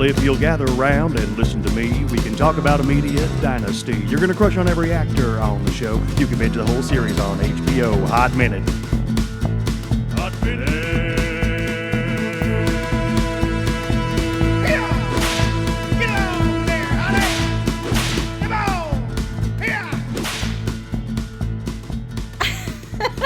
if you'll gather around and listen to me, we can talk about a media dynasty. You're going to crush on every actor on the show. You can binge the whole series on HBO. Hott Minute. Hott Minute.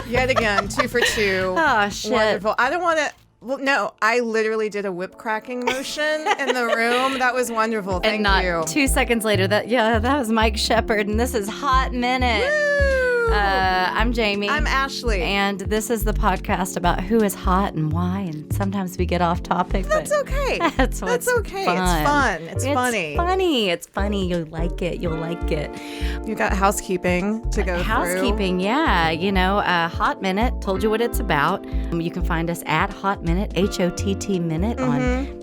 Yet again, 2 for 2. Oh, shit. Wonderful. I don't want to... Well, no, I literally did a whip cracking motion in the room. That was wonderful. Thank and not you. 2 seconds later, that was Mike Shepard, and this is Hott Minute. Woo! I'm Jamie. I'm Ashley. And this is the podcast about who is hot and why, and sometimes we get off topic. That's okay. That's okay. fun. It's fun. It's funny. It's funny. You'll like it. You got housekeeping to go Housekeeping, yeah. You know, Hott Minute, told you what it's about. You can find us at Hott Minute, HOTT Minute on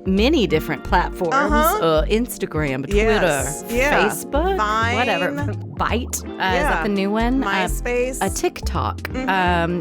many different platforms. Instagram, Twitter, Facebook, Vine. Whatever. Byte, is that the new one? MySpace. A TikTok.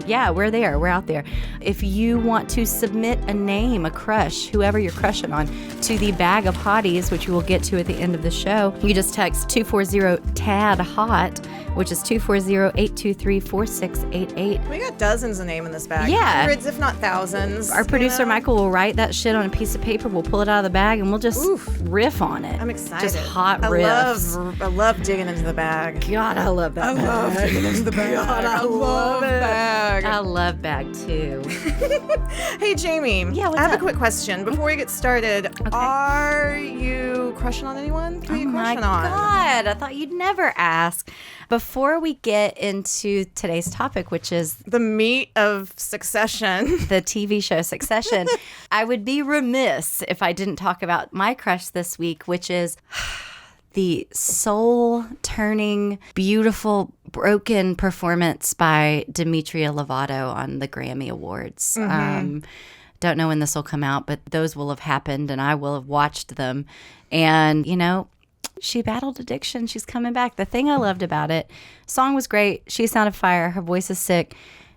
Yeah, we're there. We're out there. If you want to submit a name, a crush, whoever you're crushing on, to the Bag of Hotties, which we will get to at the end of the show, you just text 240-TAD-HOT, which is 240-823-4688. We got dozens of names in this bag. Yeah. Hundreds, if not thousands. Our producer, Michael, will write that shit on a piece of paper. We'll pull it out of the bag, and we'll just riff on it. I'm excited. Just hot riffs. I love digging into the bag. God, I love that bag. I love digging into the bag. God, I love bag. I love bag, too. Hey, Jamie. Yeah, what's I have up? a quick question. Before we get started, are you crushing on anyone? Who are you crushing on? God, I thought you'd never ask. Before we get into today's topic, which is the meat of Succession, the TV show Succession, I would be remiss if I didn't talk about my crush this week, which is the soul-turning, beautiful, broken performance by Demetria Lovato on the Grammy Awards. Don't know when this will come out, but those will have happened, and I will have watched them. And, you know, she battled addiction. She's coming back. The thing I loved about it, song was great. She sounded fire. Her voice is sick.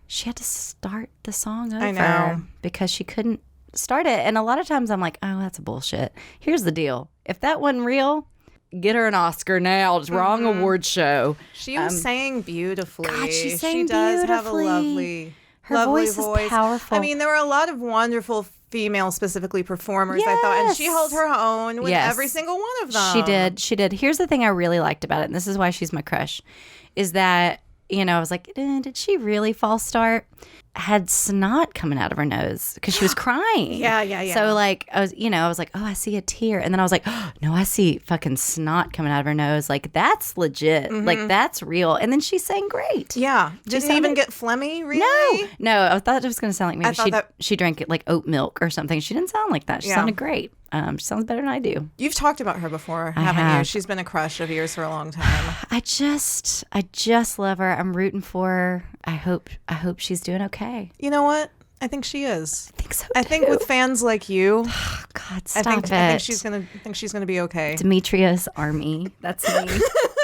She had to start the song over. I know. Because she couldn't start it. And a lot of times I'm like, oh, that's bullshit. Here's the deal. If that wasn't real, get her an Oscar now. It's wrong award show. She was sang beautifully. God, she sang does beautifully. have a lovely voice voice. Is powerful. I mean, there were a lot of wonderful female specifically performers, I thought, and she held her own with every single one of them. She did. Here's the thing I really liked about it, and this is why she's my crush, is that, you know, I was like, did she really false start? Had snot coming out of her nose because she was crying. Yeah. So like I was like, oh, I see a tear, and then I was like, oh, no, I see fucking snot coming out of her nose. Like that's legit. Like that's real. And then she sang great. Yeah, didn't even get phlegmy. Really? No. I thought it was going to sound like maybe she drank like oat milk or something. She didn't sound like that. She sounded great. She sounds better than I do. You've talked about her before, haven't you? She's been a crush of yours for a long time. I just love her. I'm rooting for her. I hope she's doing okay. You know what? I think she is. I think so too. I think with fans like you, oh, God, stop I think she's gonna be okay. Demetria's army. That's me.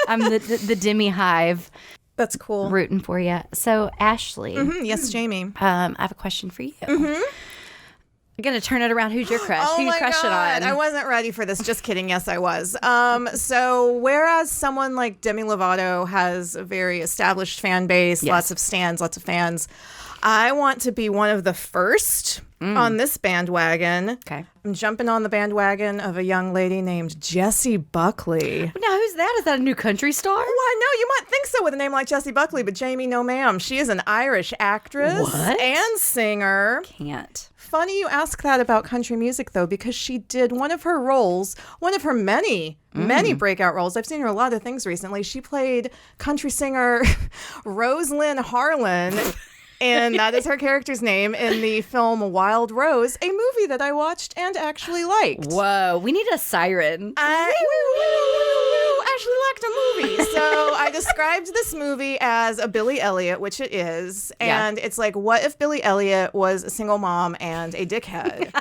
I'm the Demi Hive. That's cool. Rooting for you. So Ashley. Yes, Jamie. I have a question for you. I'm going to turn it around. Who's your crush? Oh, Who you crushing on? I wasn't ready for this. Just kidding. Yes, I was. So whereas someone like Demi Lovato has a very established fan base, lots of stans, lots of fans, I want to be one of the first on this bandwagon. Okay. I'm jumping on the bandwagon of a young lady named Jessie Buckley. Now, who's that? Is that a new country star? Well, no, you might think so with a name like Jessie Buckley, but Jamie, no ma'am. She is an Irish actress and singer. Can't. Funny you ask that about country music, though, because she did one of her roles, one of her many breakout roles. I've seen her a lot of things recently. She played country singer Rosalind Harlan, and that is her character's name in the film Wild Rose, a movie that I watched and actually liked. Whoa, we need a siren. Actually liked a movie. So I described this movie as a Billy Elliot, which it is. And it's like, what if Billy Elliot was a single mom and a dickhead?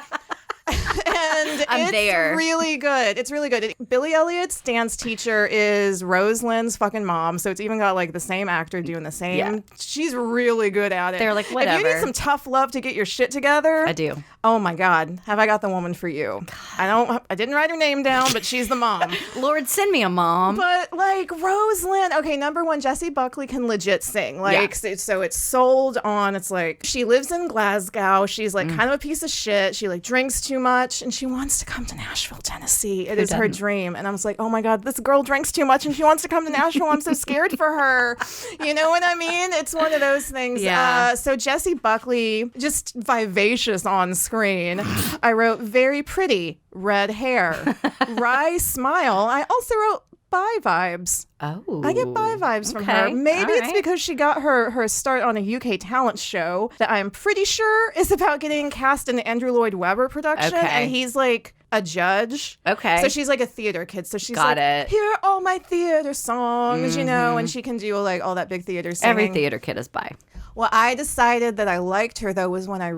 And I'm it's there. really good. It's really good. Billy Elliot's dance teacher is Rose Lynn's fucking mom, so it's even got like the same actor doing the same. Yeah. She's really good at it. They're like, If you whatever. need some tough love to get your shit together, I do. Oh my God, have I got the woman for you? I didn't write her name down, but she's the mom. Lord, send me a mom. But like Rosalind, okay, number one, Jessie Buckley can legit sing. Like, so it's sold on. It's like she lives in Glasgow. She's like kind of a piece of shit. She like drinks too much, and she wants to come to Nashville, Tennessee. It is her dream. And I was like, oh my God, this girl drinks too much, and she wants to come to Nashville. I'm so scared for her. You know what I mean? It's one of those things. Yeah. So Jessie Buckley, just vivacious on screen. I wrote very pretty, red hair, wry smile. I also wrote bi vibes. Oh. I get bi vibes from her. Maybe it's because she got her start on a UK talent show that I'm pretty sure is about getting cast in the Andrew Lloyd Webber production. Okay. And he's like a judge. Okay. So she's like a theater kid. So she's Got like, it. here are all my theater songs, you know, and she can do like all that big theater singing. Every theater kid is bi. Well, I decided that I liked her though was when I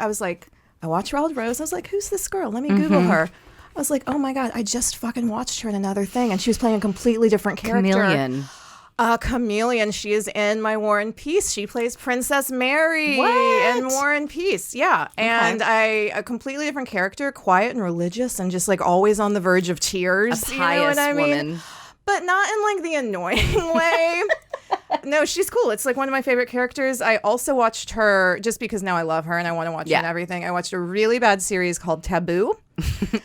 was like, I watched Wild Rose. I was like, who's this girl? Let me Google her. I was like, oh my God, I just fucking watched her in another thing. And she was playing a completely different character. Chameleon. Chameleon. She is in my War and Peace. She plays Princess Mary What? in War and Peace. Yeah. And a completely different character, quiet and religious and just like always on the verge of tears. A You know pious what I mean? woman. But not in like the annoying way. No, she's cool. It's like one of my favorite characters. I also watched her just because now I love her and I want to watch her and everything. I watched a really bad series called Taboo.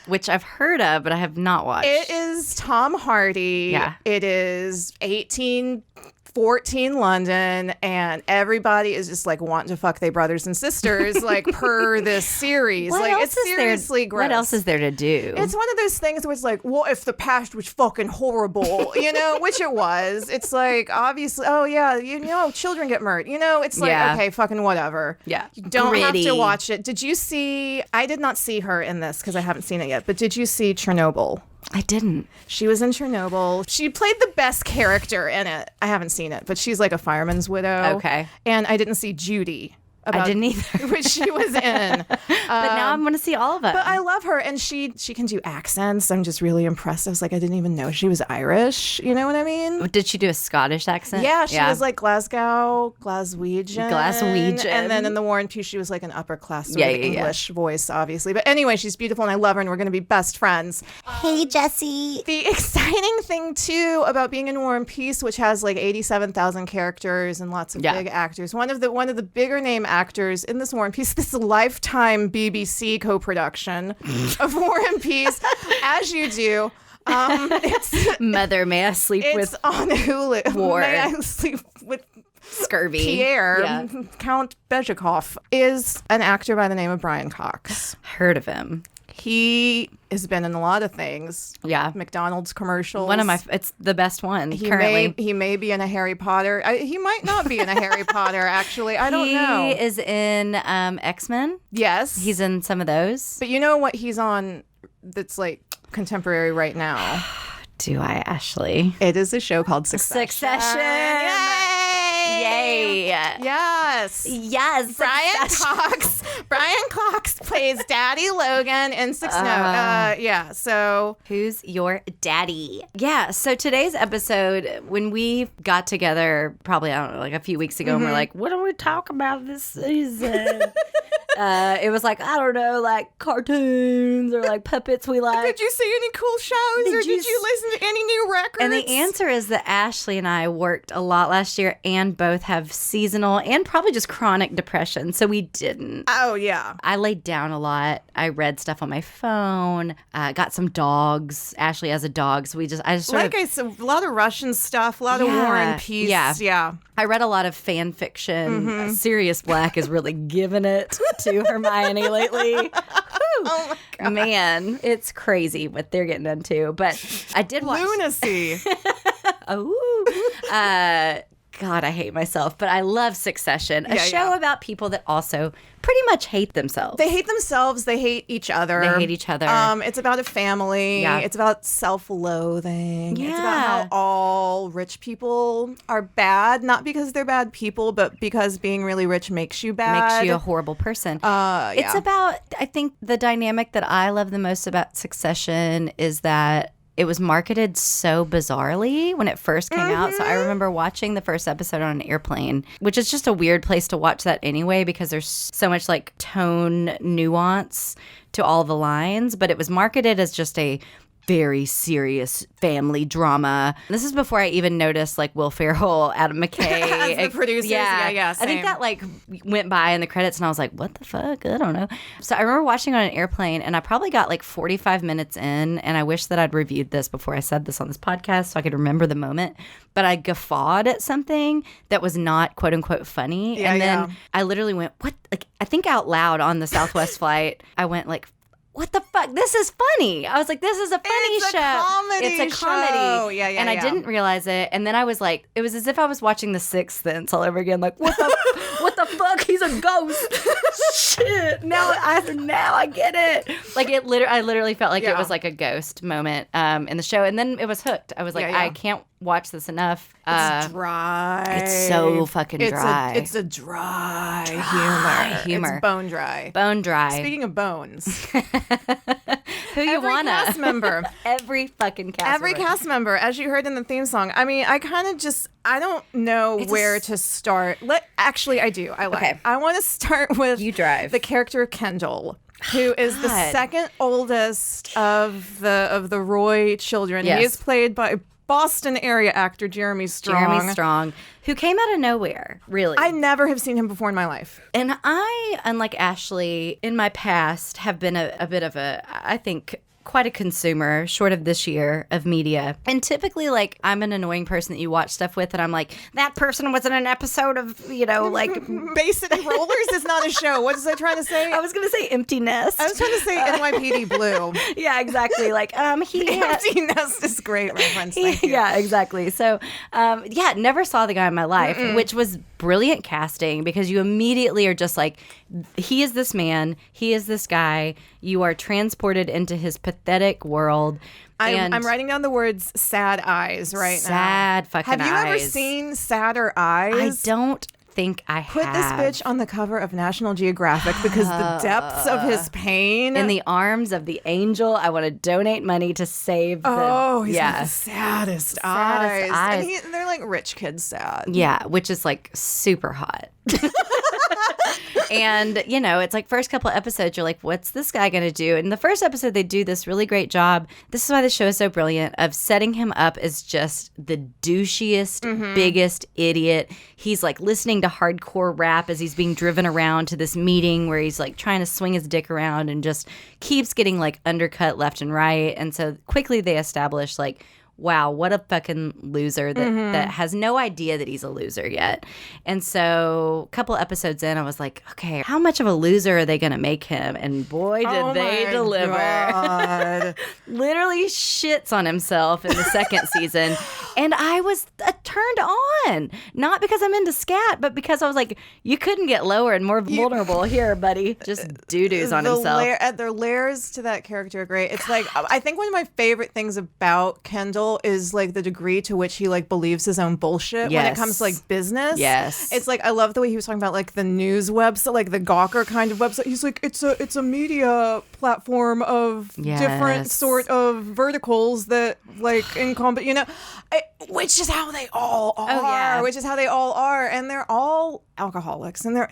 Which I've heard of, but I have not watched. It is Tom Hardy. Yeah. It is 1814 London, and everybody is just like wanting to fuck their brothers and sisters, like per this series. What like else it's is seriously there? gross. What else is there to do? It's one of those things where it's like, what if the past was fucking horrible? You know, which it was. It's like, obviously, oh yeah, you know, children get murdered. You know, it's like, okay, fucking whatever. Yeah. You don't have Gritty. to watch it. Did you see, I did not see her in this because I haven't seen it yet, but did you see Chernobyl? I didn't. She was in Chernobyl. She played the best character in it. I haven't seen it, but she's like a fireman's widow. Okay. And I didn't see Judy. I didn't either. Which she was in. But now I'm going to see all of it. But I love her, and she can do accents. I'm just really impressed. I was like, I didn't even know she was Irish. You know what I mean? Did she do a Scottish accent? Yeah, she was like Glaswegian. And then in the War and Peace, she was like an upper class sort of English voice, obviously. But anyway, she's beautiful, and I love her, and we're going to be best friends. Hey, Jessie. The exciting thing, too, about being in War and Peace, which has like 87,000 characters and lots of big actors, one of the bigger name actors in this War and Peace, this Lifetime BBC co-production of War and Peace, as you do. It's Mother, may I sleep it's with on Hulu. War. May I sleep with scurvy? Pierre, Count Bezhikov, is an actor by the name of Brian Cox. Heard of him. He has been in a lot of things. Yeah. McDonald's commercials. One of my, it's the best one currently. He may be in a Harry Potter. He might not be in a Harry Potter, actually. I don't know. He is in X-Men. Yes. He's in some of those. But you know what he's on that's like contemporary right now? Do I, Ashley? It is a show called Succession. Yay! Yes. Yes. Brian Cox plays Daddy Logan in yeah, so who's your daddy? Yeah, so today's episode, when we got together probably, I don't know, like a few weeks ago, and we're like, what do we talk about this season? It was like, I don't know, like cartoons or like puppets we like. Did you see any cool shows or did you listen to any new records? And the answer is that Ashley and I worked a lot last year and both have seasonal and probably just chronic depression. So we didn't. Oh, yeah. I laid down a lot. I read stuff on my phone, got some dogs. Ashley has a dog. So I just sort of. A lot of Russian stuff, a lot of War and Peace. Yeah. I read a lot of fan fiction. Sirius Black is really giving it to Hermione lately. Oh my God. Man, it's crazy what they're getting into. But I did watch Lunacy. God, I hate myself, but I love Succession, a show yeah. about people that also pretty much hate themselves. They hate themselves. They hate each other. They hate each other. It's about a family. Yeah. It's about self-loathing. Yeah. It's about how all rich people are bad, not because they're bad people, but because being really rich makes you bad. Makes you a horrible person. Yeah. It's about, I think the dynamic that I love the most about Succession is that it was marketed so bizarrely when it first came out. So I remember watching the first episode on an airplane, which is just a weird place to watch that anyway, because there's so much like tone nuance to all the lines. But it was marketed as just a very serious family drama. This is before I even noticed like Will Ferrell, Adam McKay. As the producers. Yeah, I think that like went by in the credits and I was like, what the fuck? I don't know. So I remember watching on an airplane and I probably got like 45 minutes in, and I wish that I'd reviewed this before I said this on this podcast so I could remember the moment. But I guffawed at something that was not quote unquote funny. Yeah, and then I literally went, what? Like, I think out loud on the Southwest flight, I went like, what the fuck? This is funny. I was like, this is a funny show. It's a comedy. Yeah, and I didn't realize it. And then I was like, it was as if I was watching The Sixth Sense all over again. Like, what the fuck? He's a ghost. Shit. Now I get it. Like I literally felt like it was like a ghost moment in the show. And then it was hooked. I was like, I can't watch this enough. It's dry. It's so fucking dry. It's a dry humor. It's bone dry. Bone dry. Speaking of bones, who you every wanna? cast member. Every fucking cast Every member. cast member, as you heard in the theme song. I mean, I kind of I don't know where to start. Actually, I do. I like. Okay. I want to start with You drive. the character Kendall, who is the second oldest of the Roy children. Yes. He is played by Boston area actor Jeremy Strong. Who came out of nowhere, really. I never have seen him before in my life. And I, unlike Ashley, in my past have been a bit of I think, quite a consumer, short of this year, of media. And typically, like, I'm an annoying person that you watch stuff with, and I'm like, that person was in an episode of, like... Bay City Rollers is not a show. What was I trying to say? I was going to say Empty Nest. I was trying to say NYPD Blue. Yeah, exactly. Like, Empty Nest is great reference. Thank you. Yeah, exactly. So, never saw the guy in my life, which was brilliant casting, because you immediately are just like, he is this man, he is this guy. You are transported into his pathetic world. I'm writing down the words sad eyes right now. Sad fucking eyes. Have you ever seen Sadder I Eyes? don't think I have. Put this bitch on the cover of National Geographic, because the depths of his pain. In the arms of the angel, I want to donate money to save the... Oh, he's got the saddest eyes. eyes. And they're like rich kids sad. Yeah, which is like super hot. And, it's like first couple of episodes, you're like, what's this guy going to do? And the first episode, they do this really great job. This is why the show is so brilliant, of setting him up as just the douchiest, biggest idiot. He's like listening to hardcore rap as he's being driven around to this meeting where he's like trying to swing his dick around and just keeps getting like undercut left and right. And so quickly they establish like, wow, what a fucking loser that has no idea that he's a loser yet. And so a couple episodes in, I was like, okay, how much of a loser are they going to make him? And boy, did they deliver. God. Literally shits on himself in the second season. And I was turned on. Not because I'm into scat, but because I was like, you couldn't get lower and more vulnerable here, buddy. Just doo-doos on himself. The layers to that character are great. It's like, I think one of my favorite things about Kendall is like the degree to which he like believes his own bullshit when it comes to like business. Yes. It's like, I love the way he was talking about like the news website, like the Gawker kind of website. He's like, it's a media platform of different sort of verticals that like which is how they all are. Oh, yeah. Which is how they all are. And they're all alcoholics. And I'm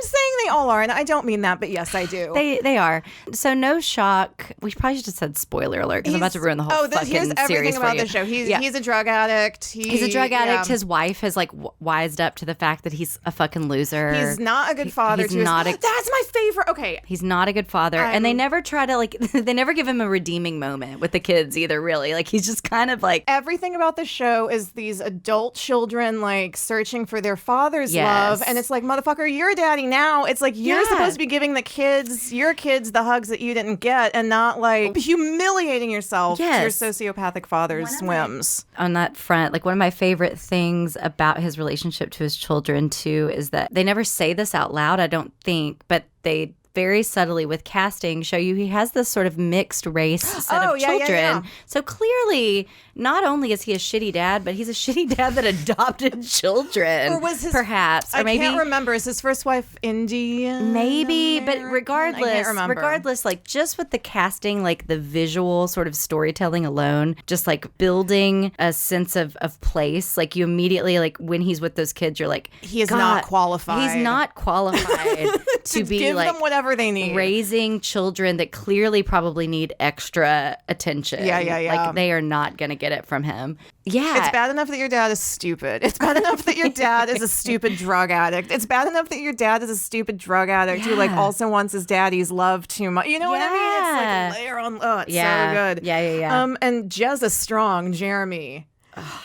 saying they all are, and I don't mean that, but yes, I do. They are. So no shock. We probably should have said spoiler alert, because I'm about to ruin the whole fucking here's everything series about for you. the show. He's a drug addict. He's a drug addict. His wife has like wised up to the fact that he's a fucking loser. He's not a good father. That's my favorite. Okay. He's not a good father. And they never try to like, they never give him a redeeming moment with the kids either, really. Like, he's just kind of like... Everything about the show is these adult children like searching for their father's Yes. love, and it's like, motherfucker, you're a daddy now. It's like you're supposed to be giving your kids the hugs that you didn't get, and not like humiliating yourself to your sociopathic father's whims. On that front, like one of my favorite things about his relationship to his children too is that they never say this out loud, I don't think, but they very subtly with casting show you he has this sort of mixed race set of children. Yeah. So clearly, not only is he a shitty dad, but he's a shitty dad that adopted children. Or was his perhaps? Or maybe, I can't remember. Is his first wife Indian? Maybe, but I can't remember. regardless, like just with the casting, like the visual sort of storytelling alone, just like building a sense of place. Like you immediately, like when he's with those kids, you're like, he is not qualified. He's not qualified to be give like them whatever they need. Raising children that clearly probably need extra attention. Yeah. Like they are not going to get it from him. Yeah. It's bad enough that your dad is stupid. It's bad enough that your dad is a stupid drug addict. It's bad enough that your dad is a stupid drug addict who like also wants his daddy's love too much. You know what I mean? It's like layer on. Oh, it's so good. Yeah. And Jez is strong, Jeremy.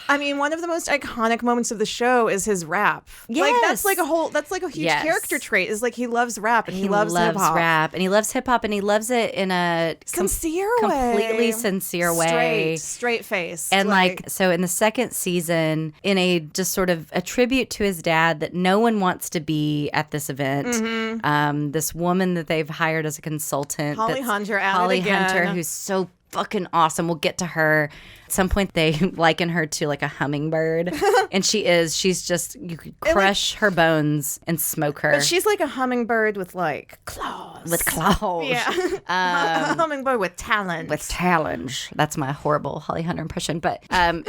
I mean, one of the most iconic moments of the show is his rap. Yes. Like that's like a huge character trait. Is like he loves rap and he loves hip hop. Rap and he loves hip hop and he loves it in a sincere way. Completely sincere way. Straight face. And like so in the second season, in a just sort of a tribute to his dad that no one wants to be at this event. This woman that they've hired as a consultant, Holly Hunter, who's so fucking awesome. We'll get to her. At some point, they liken her to like a hummingbird. And she's just, you could crush her bones and smoke her. But she's like a hummingbird with like claws. Yeah. A hummingbird with talent. That's my horrible Holly Hunter impression. But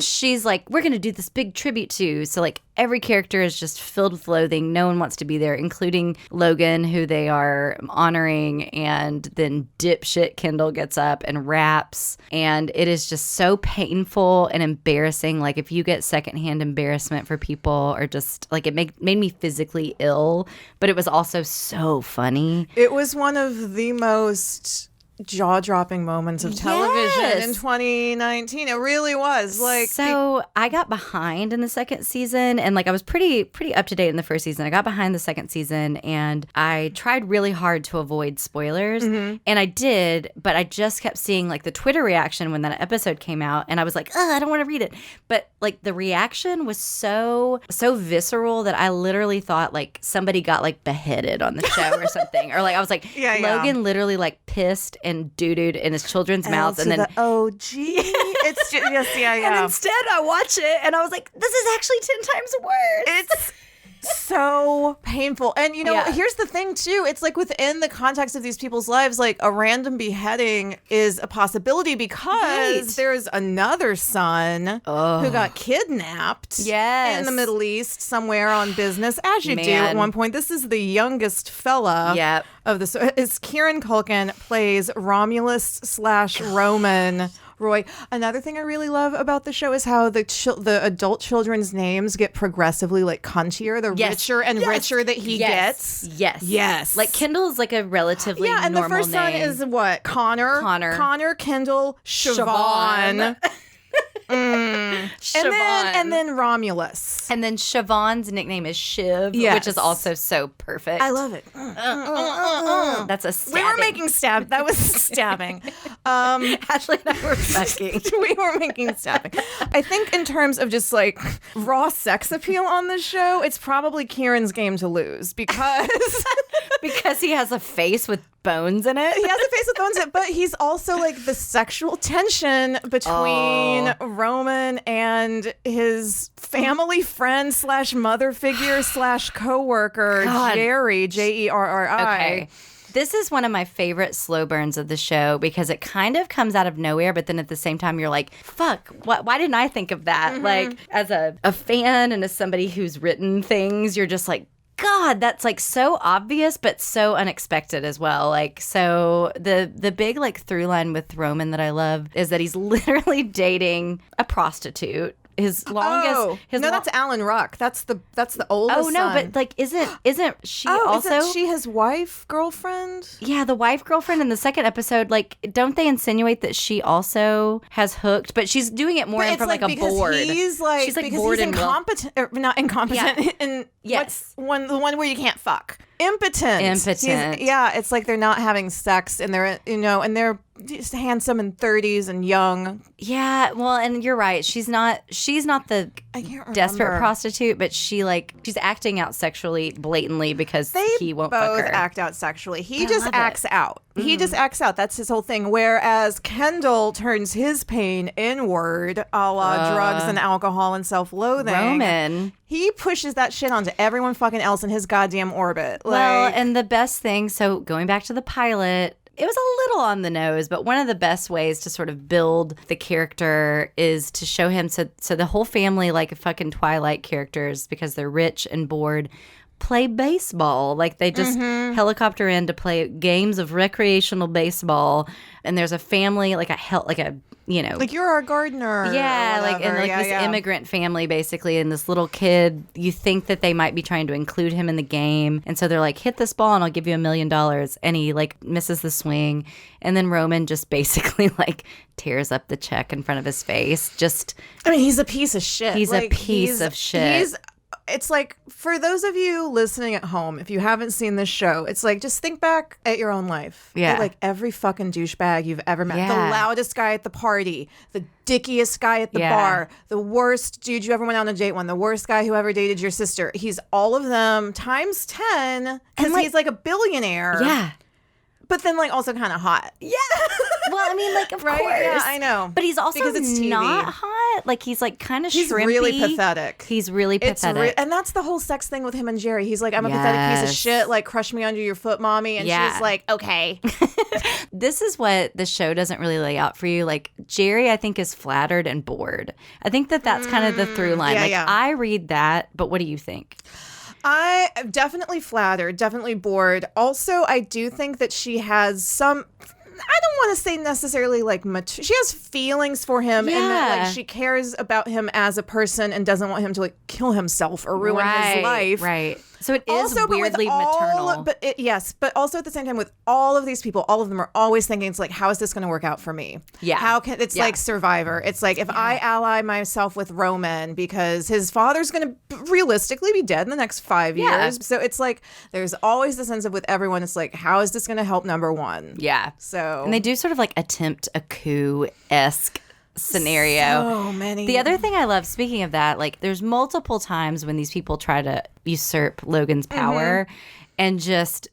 she's like, we're going to do this big tribute to. So like every character is just filled with loathing. No one wants to be there, including Logan, who they are honoring. And then dipshit Kendall gets up and raps. And it is just so painful and embarrassing. Like if you get secondhand embarrassment for people, or just like it made me physically ill, but it was also so funny. It was one of the most jaw-dropping moments of television in 2019. It really was. Like, so I got behind in the second season, and like I was pretty up to date in the first season. I got behind the second season, and I tried really hard to avoid spoilers, and I did, but I just kept seeing like the Twitter reaction when that episode came out, and I was like, I don't want to read it. But like the reaction was so visceral that I literally thought like somebody got like beheaded on the show or something, or like I was like, Logan literally like pissed and doo-dooed in his children's mouths, and then OG. It's just And instead, I watch it, and I was like, "This is actually 10 times worse." It's so painful. And you know, here's the thing too. It's like within the context of these people's lives, like a random beheading is a possibility because there's another son who got kidnapped in the Middle East somewhere on business, as you do at one point. This is the youngest fella of this. Is Kieran Culkin plays Romulus/Roman Roy. Another thing I really love about the show is how the adult children's names get progressively like cuntier, the richer and richer that he gets. Yes. Like Kendall is like a relatively normal name. And the first son is what? Connor, Kendall, Siobhan. And then Romulus. And then Siobhan's nickname is Shiv, which is also so perfect. I love it. That's a stabbing. We were making that was stabbing. Ashley and I were fucking. We were making stabbing. I think in terms of just like raw sex appeal on the show, it's probably Kieran's game to lose because he has a face with bones in it. He has a face with bones in it, but he's also like the sexual tension between Roman and his family friend / mother figure / coworker Jerry, Jerri. Okay. This is one of my favorite slow burns of the show because it kind of comes out of nowhere, but then at the same time, you're like, fuck, why didn't I think of that? Like, as a fan and as somebody who's written things, you're just like, God, that's like so obvious, but so unexpected as well. Like, so the big like through line with Roman that I love is that he's literally dating a prostitute his longest. Oh, no, that's Alan Ruck. That's the oldest. Oh no, son. but like, isn't she also? Isn't she his wife, girlfriend? Yeah, the wife girlfriend in the second episode. Like, don't they insinuate that she also has hooked? But she's doing it more from like a bored. He's like, she's like because bored he's and incompetent, or not incompetent. Yeah. And Yes. what's the one where you can't fuck? Impotent. Impotent. It's like they're not having sex, and they're and they're just handsome and 30s and young. Yeah, well, and you're right. She's not the I can't remember. desperate prostitute, but she's acting out sexually blatantly because he won't fuck both her. act out sexually. He just love acts out. Mm-hmm. He just acts out. That's his whole thing. Whereas Kendall turns his pain inward, a la drugs and alcohol and self-loathing. Roman. He pushes that shit onto everyone fucking else in his goddamn orbit. Well, and the best thing, so going back to the pilot, it was a little on the nose, but one of the best ways to sort of build the character is to show him so the whole family, like fucking Twilight characters, because they're rich and bored, play baseball. Like they just helicopter in to play games of recreational baseball, and there's a family like you're our gardener. yeah, or like and whatever. like this immigrant family basically, and this little kid. You think that they might be trying to include him in the game, and so they're like, "Hit this ball, and I'll give you $1 million." And he like misses the swing, and then Roman just basically like tears up the check in front of his face. He's a piece of shit. He's a piece of shit. It's like, for those of you listening at home, if you haven't seen this show, it's like, just think back at your own life. Yeah. At, like every fucking douchebag you've ever met. Yeah. The loudest guy at the party, the dickiest guy at the Yeah. bar, the worst dude you ever went on a date with, the worst guy who ever dated your sister. He's all of them times 10 because he's like a billionaire. Yeah. But then like also kind of hot. Yeah. Well, I mean, like, of Right? course. Yeah, I know. But he's also Because it's TV. not hot. Like, he's like kind of He's shrimpy. really pathetic. He's really pathetic. And that's the whole sex thing with him and Jerry. He's like, I'm a pathetic piece of Yes. shit. Like, crush me under your foot, mommy. And Yeah. she's like, okay. This is what the show doesn't really lay out for you. Like, Jerry, I think, is flattered and bored. I think that's kind of the through line. yeah. I read that, but what do you think? I am definitely flattered, definitely bored. Also, I do think that she has some. I don't want to say necessarily like she has feelings for him, and that Yeah. like she cares about him as a person and doesn't want him to like kill himself or ruin his life. Right. So it is Also, but with weirdly maternal. But also at the same time, with all of these people, all of them are always thinking, it's like, how is this going to work out for me? Yeah. How can it's Yeah. like Survivor? It's like, if I ally myself with Roman because his father's going to realistically be dead in the next 5 Yeah. years. So it's like, there's always the sense of with everyone, it's like, how is this going to help number one? Yeah. So And they do sort of like attempt a coup-esque scenario. So many. The other thing I love, speaking of that, like there's multiple times when these people try to usurp Logan's power and just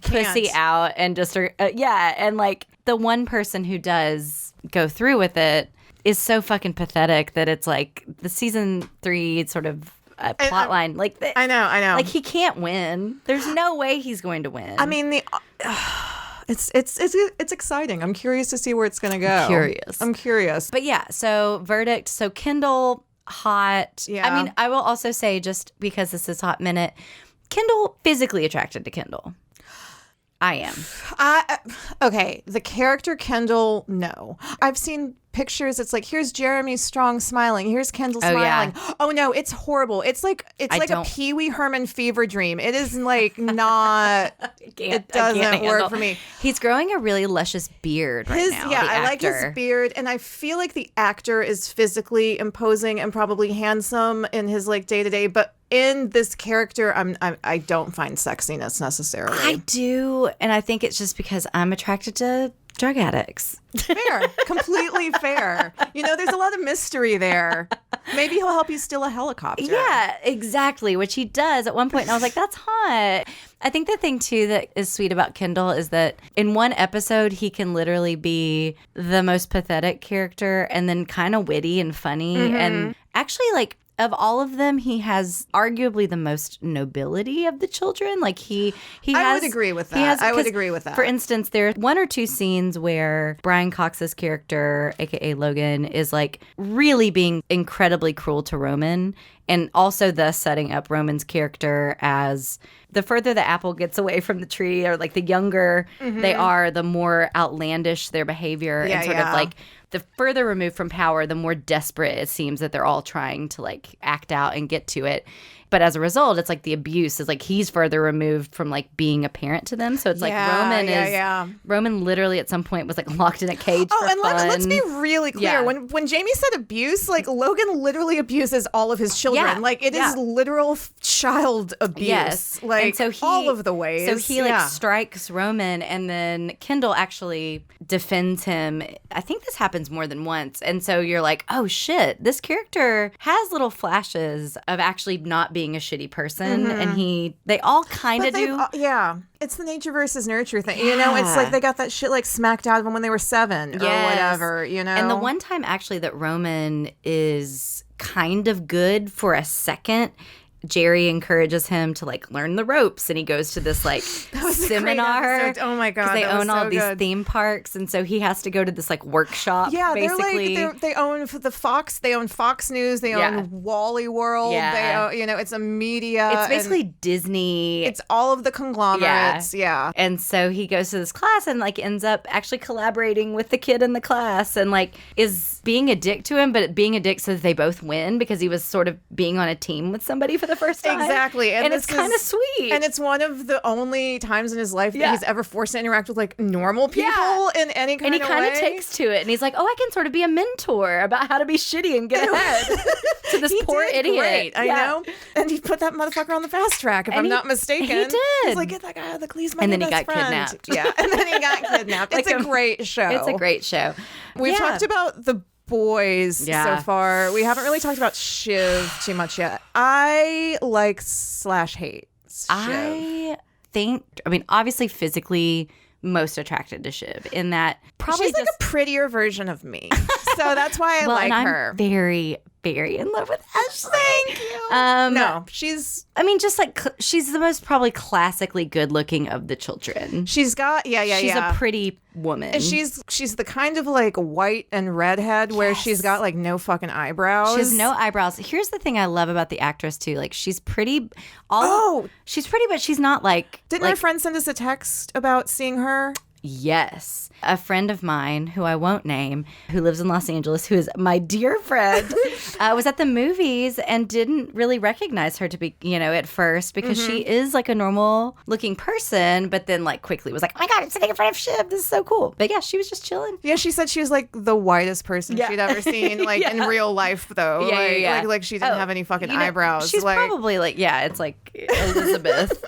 pussy out and just and like the one person who does go through with it is so fucking pathetic that it's like the season 3 sort of plot line. Like I know. like he can't win. There's no way he's going to win. I mean, it's exciting. I'm curious to see where it's going to go. I'm curious. But yeah, so verdict. So Kendall, hot. Yeah. I mean, I will also say, just because this is Hott Minute, Kendall, physically attracted to Kendall. I am. Okay, the character Kendall, no. I've seen pictures. It's like, here's Jeremy Strong smiling. Here's Kendall smiling. Yeah. Oh no, it's horrible. It's like a Pee Wee Herman fever dream. It is like not. It doesn't work for me. He's growing a really luscious beard right now. Yeah, the I like his actor. beard, and I feel like the actor is physically imposing and probably handsome in his like day to day, but in this character, I don't find sexiness necessarily. I do, and I think it's just because I'm attracted to drug addicts. Fair. Completely fair. You know, there's a lot of mystery there. Maybe he'll help you steal a helicopter. Yeah, exactly, which he does at one point, and I was like, that's hot. I think the thing, too, that is sweet about Kendall is that in one episode, he can literally be the most pathetic character and then kind of witty and funny. And actually, like, of all of them, he has arguably the most nobility of the children. Like he has. I would agree with that. I would agree with that. For instance, there are 1 or 2 scenes where Brian Cox's character, aka Logan, is like really being incredibly cruel to Roman, and also thus setting up Roman's character as the further the apple gets away from the tree, or like the younger they are, the more outlandish their behavior, and sort of like the further removed from power, the more desperate it seems that they're all trying to like act out and get to it. But as a result, it's like the abuse is like he's further removed from like being a parent to them. So it's like Roman literally at some point was like locked in a cage. Oh, for and fun. let's be really clear. Yeah. When Jamie said abuse, like Logan literally abuses all of his children. Yeah. Like it is literal child abuse. Yes. Like and so all of the ways. So he like strikes Roman, and then Kendall actually defends him. I think this happens more than once. And so you're like, oh shit, this character has little flashes of actually not being a shitty person. And they all kind of do. It's the nature versus nurture thing. You know, it's like they got that shit like smacked out of them when they were 7 or whatever, you know. And the one time actually that Roman is kind of good for a second, Jerry encourages him to like learn the ropes, and he goes to this like seminar. Oh my god, they own all these theme parks, and so he has to go to this like workshop. Yeah, basically. they own the Fox. They own Fox News. They own Wally World. Yeah. They own, you know, it's a media. It's basically Disney. It's all of the conglomerates. Yeah. And so he goes to this class and like ends up actually collaborating with the kid in the class, and like is being a dick to him, but being a dick so that they both win because he was sort of being on a team with somebody for the first time. Exactly. And it's kind of sweet. And it's one of the only times in his life that he's ever forced to interact with like normal people in any kind of way. And he kind of takes to it. And he's like, oh, I can sort of be a mentor about how to be shitty and get ahead to this poor idiot. Great, I know. And he put that motherfucker on the fast track, if I'm not mistaken. He did. He's like, get that guy out of the police. And then he got kidnapped. Yeah. And then he got kidnapped. It's a great show. It's a great show. We've talked about the boys so far. We haven't really talked about Shiv too much yet. I like / hate Shiv. I mean, obviously physically most attracted to Shiv in that probably she's like a prettier version of me. So that's why I like her. I'm very, very in love with Ashley. Thank you. No, she's... I mean, just like she's the most probably classically good looking of the children. She's got... She's a pretty woman. And she's the kind of like white and redhead where she's got like no fucking eyebrows. She has no eyebrows. Here's the thing I love about the actress too. Like she's pretty. She's pretty, but she's not like. Didn't my friend send us a text about seeing her? Yes. A friend of mine, who I won't name, who lives in Los Angeles, who is my dear friend, was at the movies and didn't really recognize her to be, at first because she is like a normal looking person, but then like quickly was like, oh my God, I'm sitting in front of Shiv. This is so cool. But yeah, she was just chilling. Yeah, she said she was like the whitest person she'd ever seen, like in real life though. Like she didn't have any fucking eyebrows. She's like, probably like, it's like Elizabeth,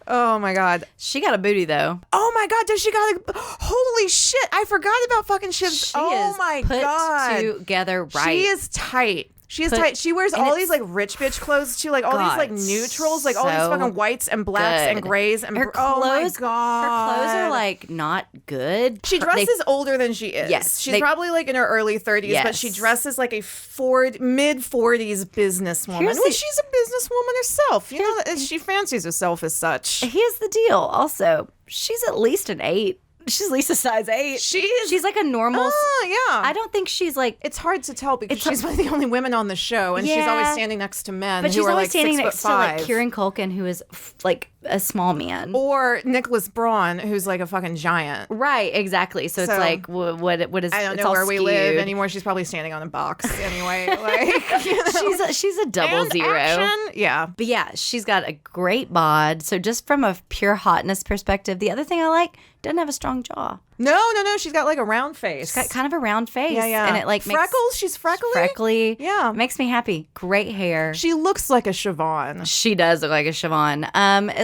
Oh my God. She got a booty though. Oh my God, does she got a... Holy shit, I forgot about fucking Shiv's... Oh my God. Put together right. She is tight. She is tight. She wears all these like rich bitch clothes too, like all these like neutrals, like all these fucking whites and blacks and grays and her clothes. Oh my God, her clothes are like not good. She dresses older than she is. Yes, she's probably like in her early 30s, but she dresses like a mid 40s businesswoman. She's a businesswoman herself. You know, she fancies herself as such. Here's the deal. Also, she's at least an 8. She's at least a size 8. She's like a normal. Oh, yeah. I don't think she's like. It's hard to tell because she's one of the only women on the show, and she's always standing next to men but who she's are always like standing 6'5". next to like Kieran Culkin, who is like a small man, or Nicholas Braun, who's like a fucking giant. Right, exactly. So it's like, what is? I don't know where we live anymore. She's probably standing on a box anyway. Like she's a double zero. Action. Yeah, but yeah, she's got a great bod. So just from a pure hotness perspective, the other thing I like, doesn't have a strong jaw. No. She's got like a round face. She's got kind of a round face. Yeah. And it like freckles. She's freckly. Freckly. Yeah. Makes me happy. Great hair. She looks like a Siobhan. She does look like a Siobhan.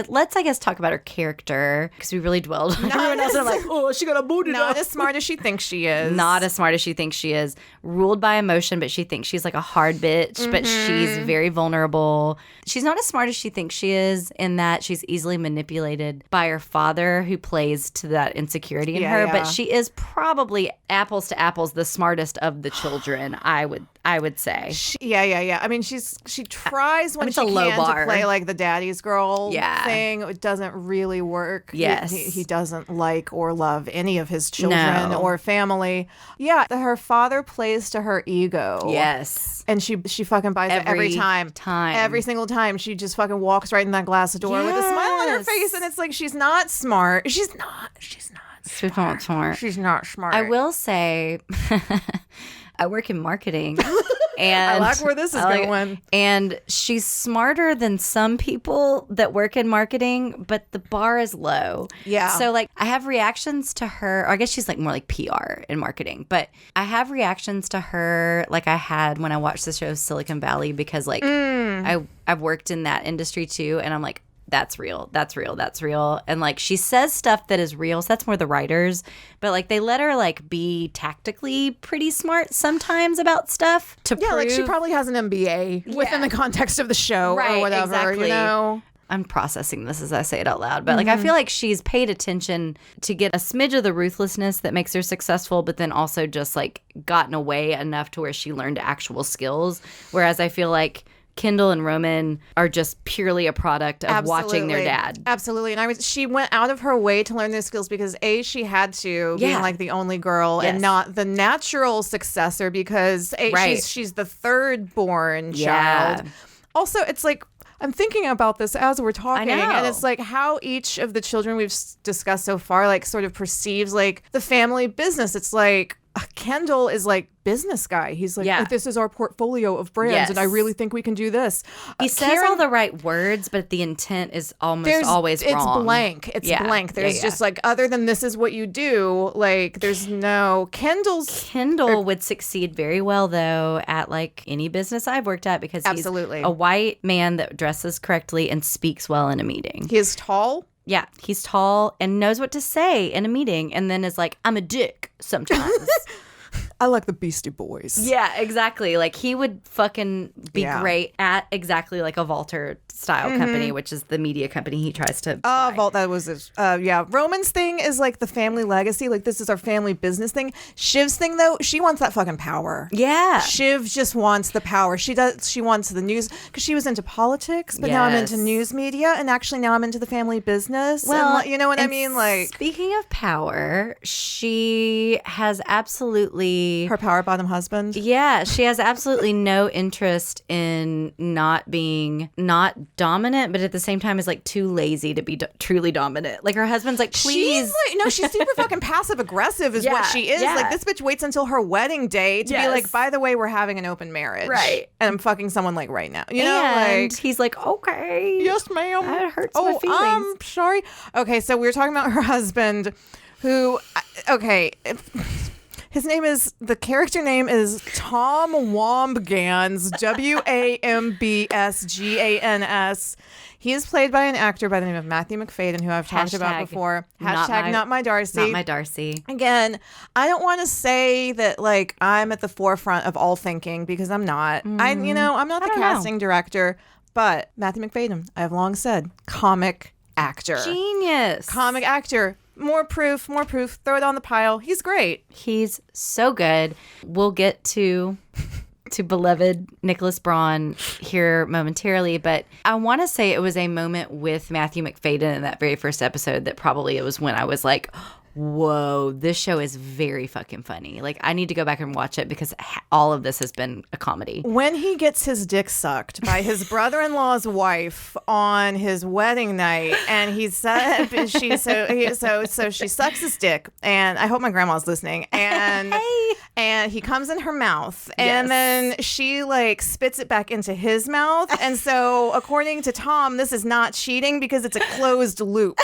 Let's, I guess, talk about her character because we really dwelled on everyone else. I'm like, oh, she got a booty. Not as smart as she thinks she is. Not as smart as she thinks she is. Ruled by emotion, but she thinks she's like a hard bitch, but she's very vulnerable. She's not as smart as she thinks she is in that she's easily manipulated by her father who plays to that insecurity in her. But she is probably apples to apples the smartest of the children, I would say. Yeah. I mean, she tries when she can to play like the daddy's girl thing. It doesn't really work. Yes. He doesn't like or love any of his children or family. Yeah, her father plays to her ego. Yes. And she fucking buys it every time. Every single time. She just fucking walks right in that glass door with a smile on her face. And it's like, she's not smart. She's not. She's not smart. She's not smart. I will say, I work in marketing. And I like where this is going. And she's smarter than some people that work in marketing, but the bar is low. Yeah. So like I have reactions to her, or I guess she's like more like PR in marketing, but I have reactions to her like I had when I watched the show Silicon Valley, because like I've worked in that industry too, and I'm like, that's real. That's real. That's real. And like she says stuff that is real. So that's more the writers. But like they let her like be tactically pretty smart sometimes about stuff to prove. Like she probably has an MBA within the context of the show or whatever. Exactly. You know? I'm processing this as I say it out loud. But like I feel like she's paid attention to get a smidge of the ruthlessness that makes her successful, but then also just like gotten away enough to where she learned actual skills. Whereas I feel like Kendall and Roman are just purely a product of watching their dad. Absolutely. And she went out of her way to learn those skills because A, she had to, being like the only girl and not the natural successor, because she's the third born child. Also, it's like, I'm thinking about this as we're talking, and it's like how each of the children we've discussed so far like sort of perceives like the family business. It's like Kendall is like business guy. He's like, this is our portfolio of brands, and I really think we can do this. He says all the right words, but the intent is almost always wrong. It's blank. It's blank. There's just like, other than this is what you do, like there's no Kendall would succeed very well though at like any business I've worked at, because he's absolutely a white man that dresses correctly and speaks well in a meeting. He is tall. Yeah, he's tall and knows what to say in a meeting, and then is like, I'm a dick sometimes. I like the Beastie Boys. Yeah, exactly. Like he would fucking be great at exactly like a Walter style company, which is the media company he tries to buy. That was his, Roman's thing is like the family legacy. Like this is our family business thing. Shiv's thing though, she wants that fucking power. Yeah. Shiv just wants the power. She wants the news, because she was into politics, but now I'm into news media, and actually now I'm into the family business. Well, and, you know what I mean? Like, speaking of power, she has absolutely her power bottom husband. Yeah, she has absolutely no interest in not dominant, but at the same time is like too lazy to be truly dominant. Like her husband's like, please. She's super fucking passive aggressive is what she is. Yeah. Like this bitch waits until her wedding day to be like, by the way, we're having an open marriage. Right. And I'm fucking someone like right now. You know, and like he's like, okay. Yes, ma'am. That hurts my feelings. I'm sorry. Okay, so we were talking about her husband who, the character name is Tom Wombgans, Wambsgans. He is played by an actor by the name of Matthew McFadyen, who I've talked about before. Not my Darcy. Not my Darcy. Again, I don't want to say that like I'm at the forefront of all thinking, because I'm not. I'm not the casting director, but Matthew McFadyen, I have long said, comic actor. Genius. Comic actor. More proof. Throw it on the pile. He's great. He's so good. We'll get to beloved Nicholas Braun here momentarily, but I want to say it was a moment with Matthew McFadyen in that very first episode that probably it was when I was like, whoa, this show is very fucking funny. Like, I need to go back and watch it because all of this has been a comedy. When he gets his dick sucked by his brother-in-law's wife on his wedding night, and he said she sucks his dick, and I hope my grandma's listening, and and he comes in her mouth, and then she like spits it back into his mouth, and so according to Tom, this is not cheating because it's a closed loop.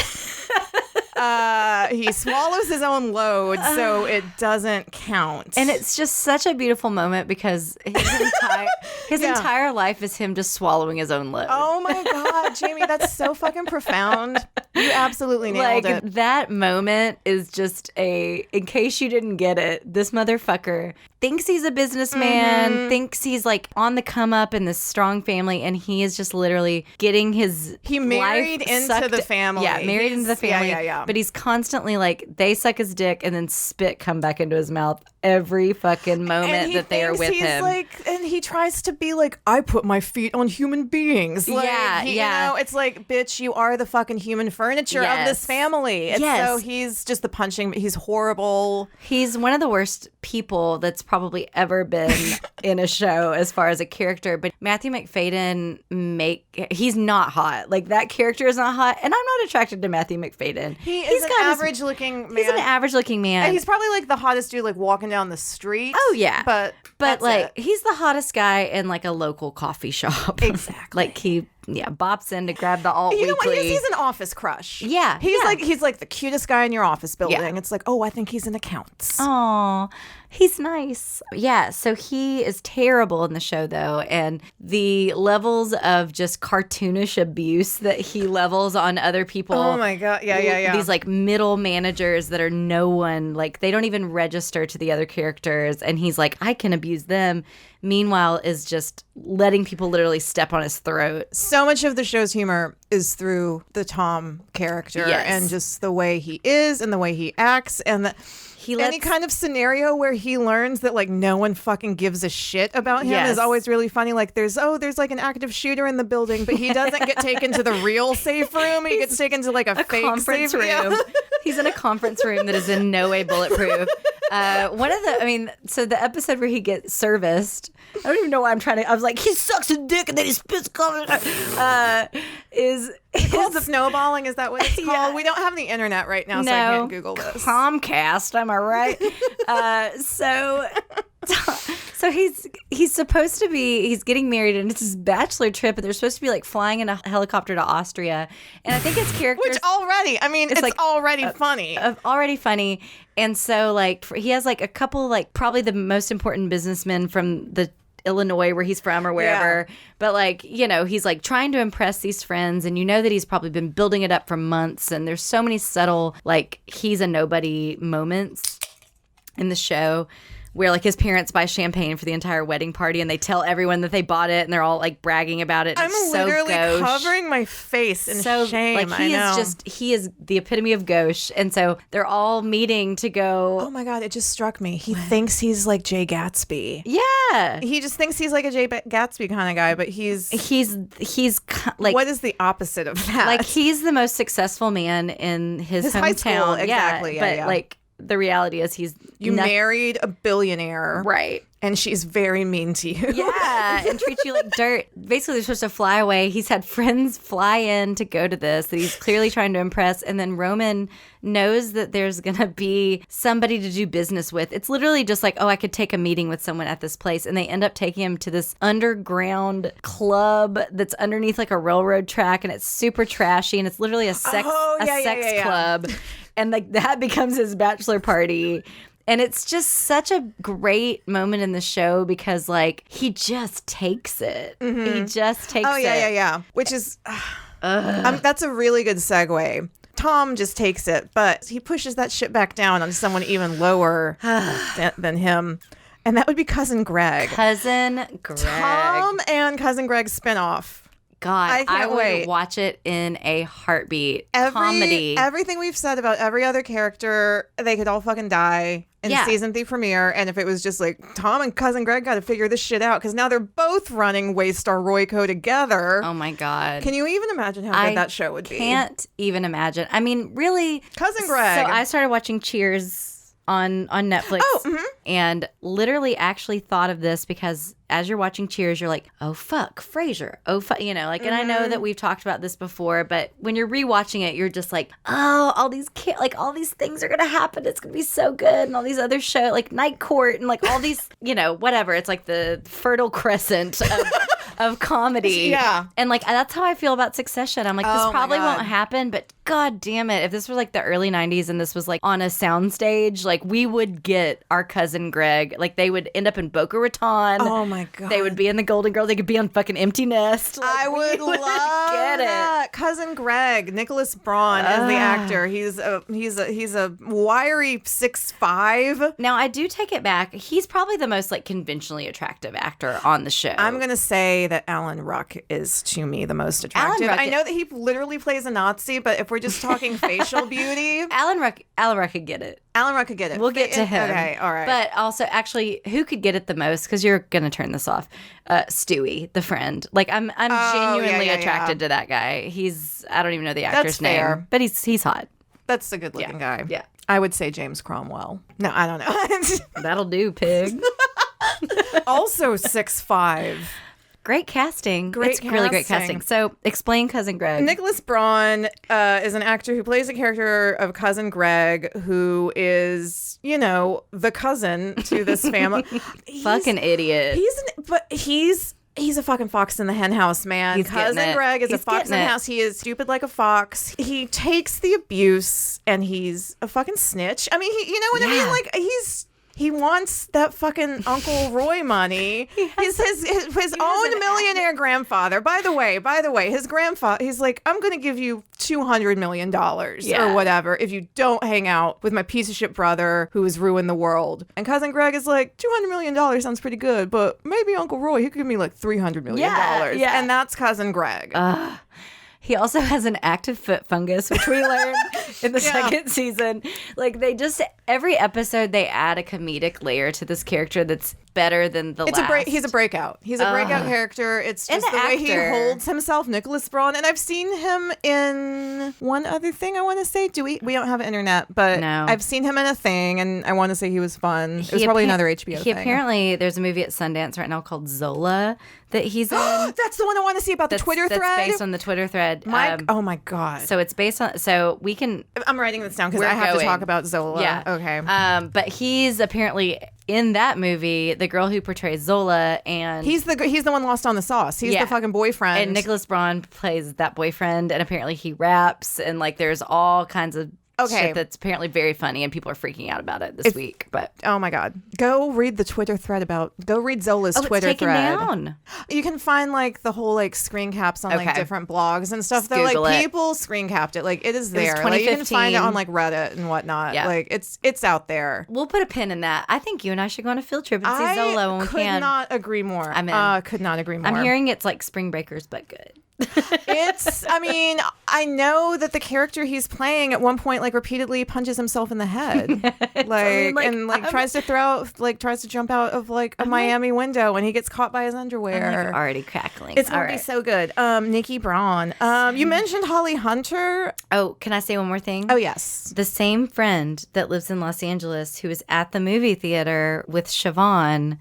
He swallows his own load, so it doesn't count. And it's just such a beautiful moment because his entire life is him just swallowing his own load. Oh my God, Jamie, that's so fucking profound. You absolutely nailed it. That moment is just in case you didn't get it, this motherfucker thinks he's a businessman, thinks he's like on the come up in this strong family, and he is just literally getting he married into the family. Yeah, married into the family. Yeah. But he's constantly like, they suck his dick and then spit come back into his mouth every fucking moment that they are with him. And he tries to be like, I put my feet on human beings. Like, you know, it's like, bitch, you are the fucking human furniture of this family. So he's just the punching. He's horrible. He's one of the worst people that's probably ever been in a show as far as a character. But Matthew McFadden he's not hot. Like, that character is not hot, and I'm not attracted to Matthew McFadden. He's an average looking man. He's an average looking man. And he's probably like the hottest dude like walking down the street. Oh yeah, but like he's the hottest guy in like a local coffee shop. Exactly. Like he bops in to grab the alt you know weekly. what? He's an office crush. Yeah, he's like the cutest guy in your office building. Yeah. It's like, oh, I think he's in accounts. Oh, he's nice. Yeah, so he is terrible in the show though, and the levels of just cartoonish abuse that he levels on other people. Oh my god, yeah. These like middle managers that are no one, like they don't even register to the other characters, and he's like, I can abuse them. Meanwhile, is just letting people literally step on his throat. So much of the show's humor is through the Tom character and just the way he is and the way he acts and any kind of scenario where he learns that like no one fucking gives a shit about him is always really funny. Like there's like an active shooter in the building, but he doesn't get taken to the real safe room. He gets taken to like a fake conference safe room. He's in a conference room that is in no way bulletproof. So the episode where he gets serviced, I don't even know why I was like, he sucks a dick and then he spits coffee. Is called snowballing? Is that what it's called? Yeah. We don't have the internet right now, so I can't Google this. Comcast, am I right? So he's supposed to be, he's getting married and it's his bachelor trip, and they're supposed to be like flying in a helicopter to Austria, and I think his character, which already, I mean, it's like already funny, already funny. And so like he has like a couple, like probably the most important businessmen from the Illinois where he's from or wherever, but like, you know, he's like trying to impress these friends, and you know that he's probably been building it up for months, and there's so many subtle like he's a nobody moments in the show where like his parents buy champagne for the entire wedding party and they tell everyone that they bought it and they're all like bragging about it. I'm literally covering my face in shame. Like he is the epitome of gauche, and so they're all meeting to go. Oh my god, it just struck me. He thinks he's like Jay Gatsby. Yeah, he just thinks he's like a Jay Gatsby kind of guy, but he's like, what is the opposite of that? Like he's the most successful man in his hometown. High school, exactly. But like the reality is you married a billionaire, right? And she's very mean to you. Yeah, and treats you like dirt. Basically, they're supposed to fly away. He's had friends fly in to go to this that he's clearly trying to impress. And then Roman knows that there's going to be somebody to do business with. It's literally just like, oh, I could take a meeting with someone at this place. And they end up taking him to this underground club that's underneath like a railroad track. And it's super trashy. And it's literally a sex club. And like that becomes his bachelor party. And it's just such a great moment in the show because, like, he just takes it. Mm-hmm. He just takes it. Oh, yeah. Which is, that's a really good segue. Tom just takes it, but he pushes that shit back down on someone even lower than him. And that would be Cousin Greg. Cousin Greg. Tom and Cousin Greg spinoff. God, I would watch it in a heartbeat. Comedy. Everything we've said about every other character, they could all fucking die in season 3 premiere. And if it was just like Tom and Cousin Greg got to figure this shit out because now they're both running Waystar Royco together. Oh my God. Can you even imagine how good that show would be? I can't even imagine. I mean, really. Cousin Greg. So I started watching Cheers on Netflix and literally actually thought of this because as you're watching Cheers, you're like, oh, fuck, Frasier. Oh, fuck, you know, like, and I know that we've talked about this before, but when you're rewatching it, you're just like, oh, all these things are going to happen. It's going to be so good. And all these other shows, like Night Court and like all these, you know, whatever. It's like the Fertile Crescent of comedy. Yeah. And like, that's how I feel about Succession. I'm like, this probably won't happen, but God damn it. If this was like the early 90s and this was like on a soundstage, like we would get our Cousin Greg, like they would end up in Boca Raton. Oh my God. They would be in the Golden Girls. They could be on fucking Empty Nest. Like, I would love that. Cousin Greg, Nicholas Braun as the actor. He's a wiry 6'5". Now I do take it back. He's probably the most like conventionally attractive actor on the show. I'm gonna say that Alan Ruck is to me the most attractive. I know that he literally plays a Nazi, but if we're we're just talking facial beauty. Alan Ruck could get it. Alan Ruck could get it. We'll get to him. Okay, all right. But also, actually, who could get it the most? Because you're gonna turn this off. Stewie, the friend. Like I'm genuinely attracted to that guy. I don't even know the actor's name, but he's hot. That's a good-looking guy. Yeah. I would say James Cromwell. No, I don't know. That'll do, pig. Also 6'5". Great casting. Really great casting. So explain Cousin Greg. Nicholas Braun is an actor who plays a character of Cousin Greg, who is, the cousin to this family. Fucking idiot. He's a fucking fox in the hen house, man. Cousin Greg is a fox in the house. He is stupid like a fox. He takes the abuse, and he's a fucking snitch. I mean, you know what I mean? Like, he wants that fucking Uncle Roy money. His own millionaire grandfather. By the way, his grandfather, he's like, I'm going to give you $200 million or whatever if you don't hang out with my piece of shit brother who has ruined the world. And Cousin Greg is like, $200 million sounds pretty good, but maybe Uncle Roy, he could give me like $300 million. Yeah. And that's Cousin Greg. He also has an active foot fungus, which we learned in the second season. Like, every episode, they add a comedic layer to this character that's better than the last. He's a breakout. He's a breakout character. It's just the way he holds himself, Nicholas Braun. And I've seen him in one other thing I want to say. We don't have internet, but I've seen him in a thing, and I want to say he was fun. It was probably another HBO thing. Apparently, there's a movie at Sundance right now called Zola that he's in. That's the one I want to see about the Twitter thread. That's based on the Twitter thread. Oh my God. So it's based on, so we can. I'm writing this down because I have to talk about Zola. Yeah. Okay. But he's apparently in that movie, the girl who portrays Zola, and he's the one lost on the sauce. He's the fucking boyfriend. And Nicholas Braun plays that boyfriend, and apparently he raps, and like there's all kinds of shit that's apparently very funny, and people are freaking out about it this week. But oh my God, go read the Twitter thread go read Zola's Twitter it's taken thread. Down. You can find like the whole like screen caps on like different blogs and stuff. They're like people screen capped it. Like it is there. Like, you can find it on like Reddit and whatnot. Yeah. Like it's out there. We'll put a pin in that. I think you and I should go on a field trip and see Zola when we can. Could not agree more. Could not agree more. I'm hearing it's like Spring Breakers, but good. I know that the character he's playing at one point like repeatedly punches himself in the head. Tries to jump out of like a Miami window when he gets caught by his underwear. I'm like already crackling. It's gonna be so good. Nikki Braun. You mentioned Holly Hunter. Oh, can I say one more thing? Oh yes. The same friend that lives in Los Angeles who was at the movie theater with Siobhan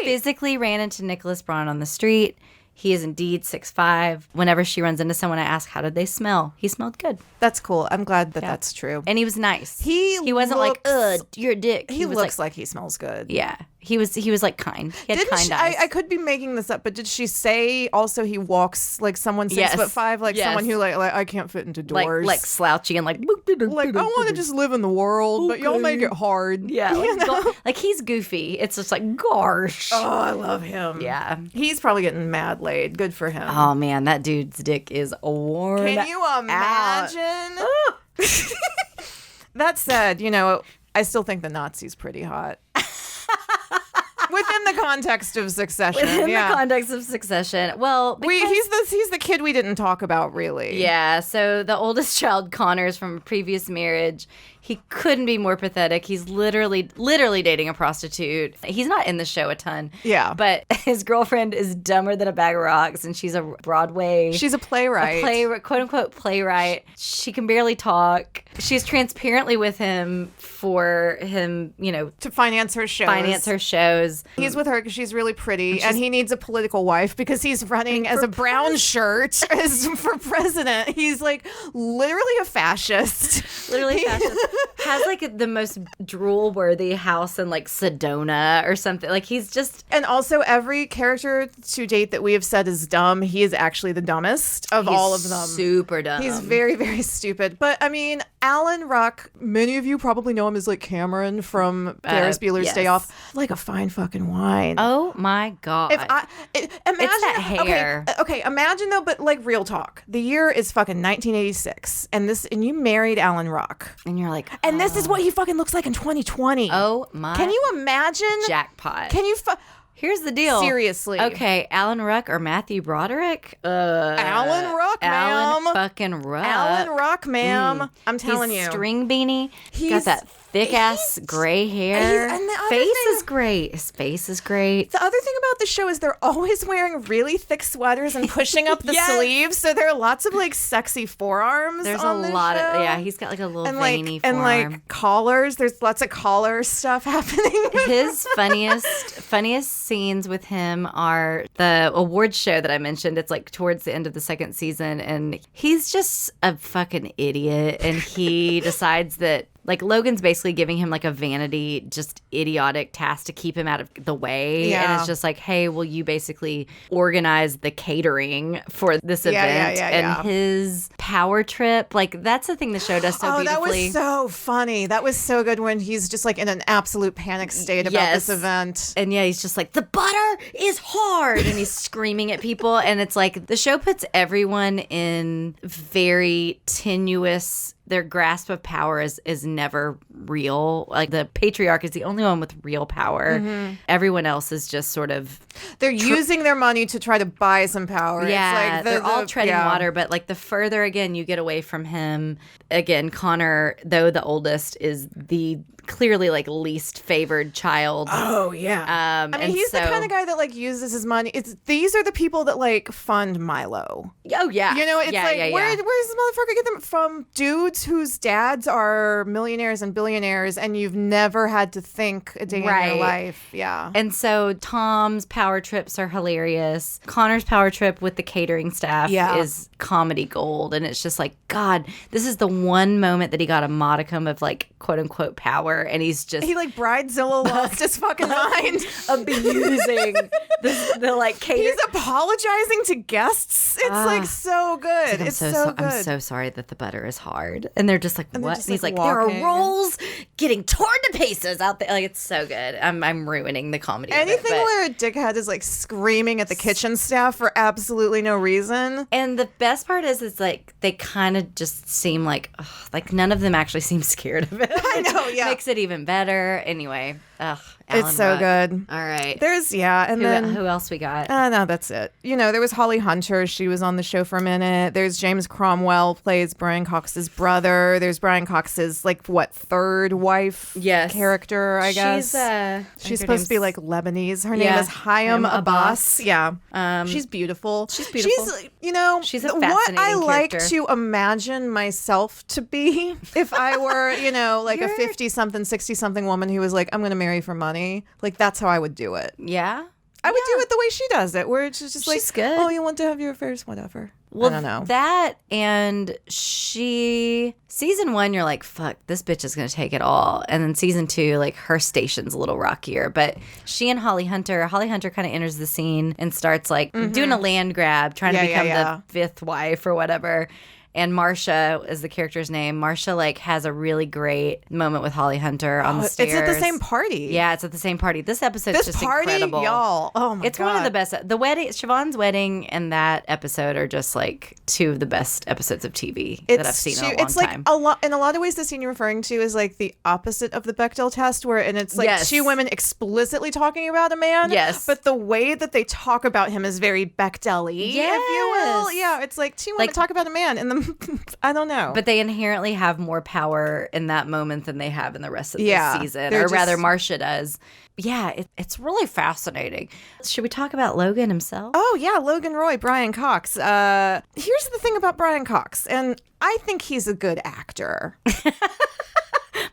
physically ran into Nicholas Braun on the street. He is indeed 6'5". Whenever she runs into someone, I ask, how did they smell? He smelled good. That's cool. I'm glad that's true. And he was nice. He wasn't like, ugh, you're a dick. He looks like he smells good. Yeah. He was like kind. He had kind eyes. I could be making this up, but did she say also he walks like someone 6'5", like someone who like I can't fit into doors, like slouchy and like I want to just live in the world, but y'all make it hard. Yeah, like he's goofy. It's just like gosh. Oh, I love him. Yeah, he's probably getting mad laid. Good for him. Oh man, that dude's dick is worn. Can you imagine? That said, I still think the Nazi's pretty hot. Within the context of Succession. Well, he's the kid we didn't talk about, really. Yeah, so the oldest child, Connor, is from a previous marriage. He couldn't be more pathetic. He's literally dating a prostitute. He's not in the show a ton. Yeah. But his girlfriend is dumber than a bag of rocks, and she's a Broadway. She's a playwright. Quote unquote playwright. She can barely talk. She's transparently with him for him, to finance her shows. He's with her because she's really pretty, and he needs a political wife because he's running as a brown shirt for president. He's like literally a fascist. Has like the most drool-worthy house in like Sedona or something. Like he's just... And also every character to date that we have said is dumb, he is actually the dumbest of all of them. Super dumb. He's very, very stupid. But I mean, Alan Ruck, many of you probably know him as like Cameron from Ferris Bueller's Day Off. Like a fine fucking wine. Oh my God. Imagine it's that hair. Okay, imagine though, but like real talk. The year is fucking 1986 and you married Alan Ruck. And you're like, and this is what he fucking looks like in 2020. Oh my. Can you imagine? Jackpot. Can you Here's the deal. Seriously. Okay, Alan Ruck or Matthew Broderick? Alan Ruck, Alan ma'am. fucking Ruck. Alan Ruck, ma'am. I'm telling He's you. string beanie. He's got that thick ass gray hair. and the other Face thing- is great. His face is great. The other thing about the show is they're always wearing really thick sweaters and pushing up the Yes. sleeves, so there are lots of like sexy forearms. There's on a this lot show. of he's got like a little and veiny and forearm. like collars. There's lots of collar stuff happening. His funniest scenes with him are the awards show that I mentioned. It's like towards the end of the second season, and he's just a fucking idiot, and he decides that like Logan's basically giving him like a vanity, just idiotic task to keep him out of the way. Yeah. And it's just like, hey, will you basically organize the catering for this event? And his power trip, like that's the thing the show does so beautifully. That was so funny. That was so good when he's just like in an absolute panic state about this event. And yeah, he's just like, the butter is hard. And he's screaming at people. And it's like the show puts everyone in very tenuous. Their grasp of power is never real. Like the patriarch is the only one with real power. Mm-hmm. Everyone else is just sort of... They're using their money to try to buy some power. Yeah, it's like they're all treading water. But like the further, again, you get away from him, again, Connor, though the oldest, is the clearly like least favored child. Oh, yeah. I mean, he's the kind of guy that like uses his money. These are the people that like fund Milo. Oh, yeah. You know, it's where does this motherfucker get them from? Dudes whose dads are millionaires and billionaires, and you've never had to think a day in your life. Yeah. And so Tom's power trips are hilarious. Connor's power trip with the catering staff is comedy gold. And it's just like, God, this is the one moment that he got a modicum of like quote unquote power. And he's just... He like Bridezilla lost his fucking mind. Abusing the like catering. He's apologizing to guests. It's like so good. It's so good. I'm so sorry that the butter is hard. And they're just like, what? Just, and he's like, walking. there are rolls getting torn to pieces out there. Like, it's so good. I'm ruining the comedy Anything of it, where a dickhead is like screaming at the kitchen staff for absolutely no reason. And the best part is, it's like they kind of just seem like none of them actually seem scared of it. I know, yeah. Makes it even better. Anyway, Alan it's so Ruck. good. All right. There's, and then... Who else we got? No, that's it. You know, there was Holly Hunter. She was on the show for a minute. There's James Cromwell, plays Brian Cox's brother. There's Brian Cox's, third wife character, I guess. She's supposed to be, Lebanese. Her name is Hayam Abbas. Yeah. She's beautiful. She's, She's a what fascinating I like character. to imagine myself to be if I were, a 50-something, 60-something woman who was like, I'm going to marry for money. Like, that's how I would do it. Yeah. I would do it the way she does it, where it's just She's good. oh, you want to have your affairs, whatever. Well, I don't know. That and season 1, you're like, fuck, this bitch is going to take it all. And then season 2, her station's a little rockier. But she and Holly Hunter kind of enters the scene and starts doing a land grab, trying to become the fifth wife or whatever. And Marcia is the character's name. Marcia has a really great moment with Holly Hunter on the stairs. It's at the same party. Yeah, it's at the same party. This episode's just incredible. Y'all. Oh my God. It's one of the best. The wedding, Siobhan's wedding and that episode are just two of the best episodes of TV that I've seen in a long time. In a lot of ways, the scene you're referring to is the opposite of the Bechdel test, and it's two women explicitly talking about a man. Yes. But the way that they talk about him is very Bechdel-y, if you will. Yeah, it's two women talk about a man in the I don't know. But they inherently have more power in that moment than they have in the rest of the season. Or rather, Marcia does. Yeah, it's really fascinating. Should we talk about Logan himself? Oh, yeah, Logan Roy, Brian Cox. Here's the thing about Brian Cox, and I think he's a good actor.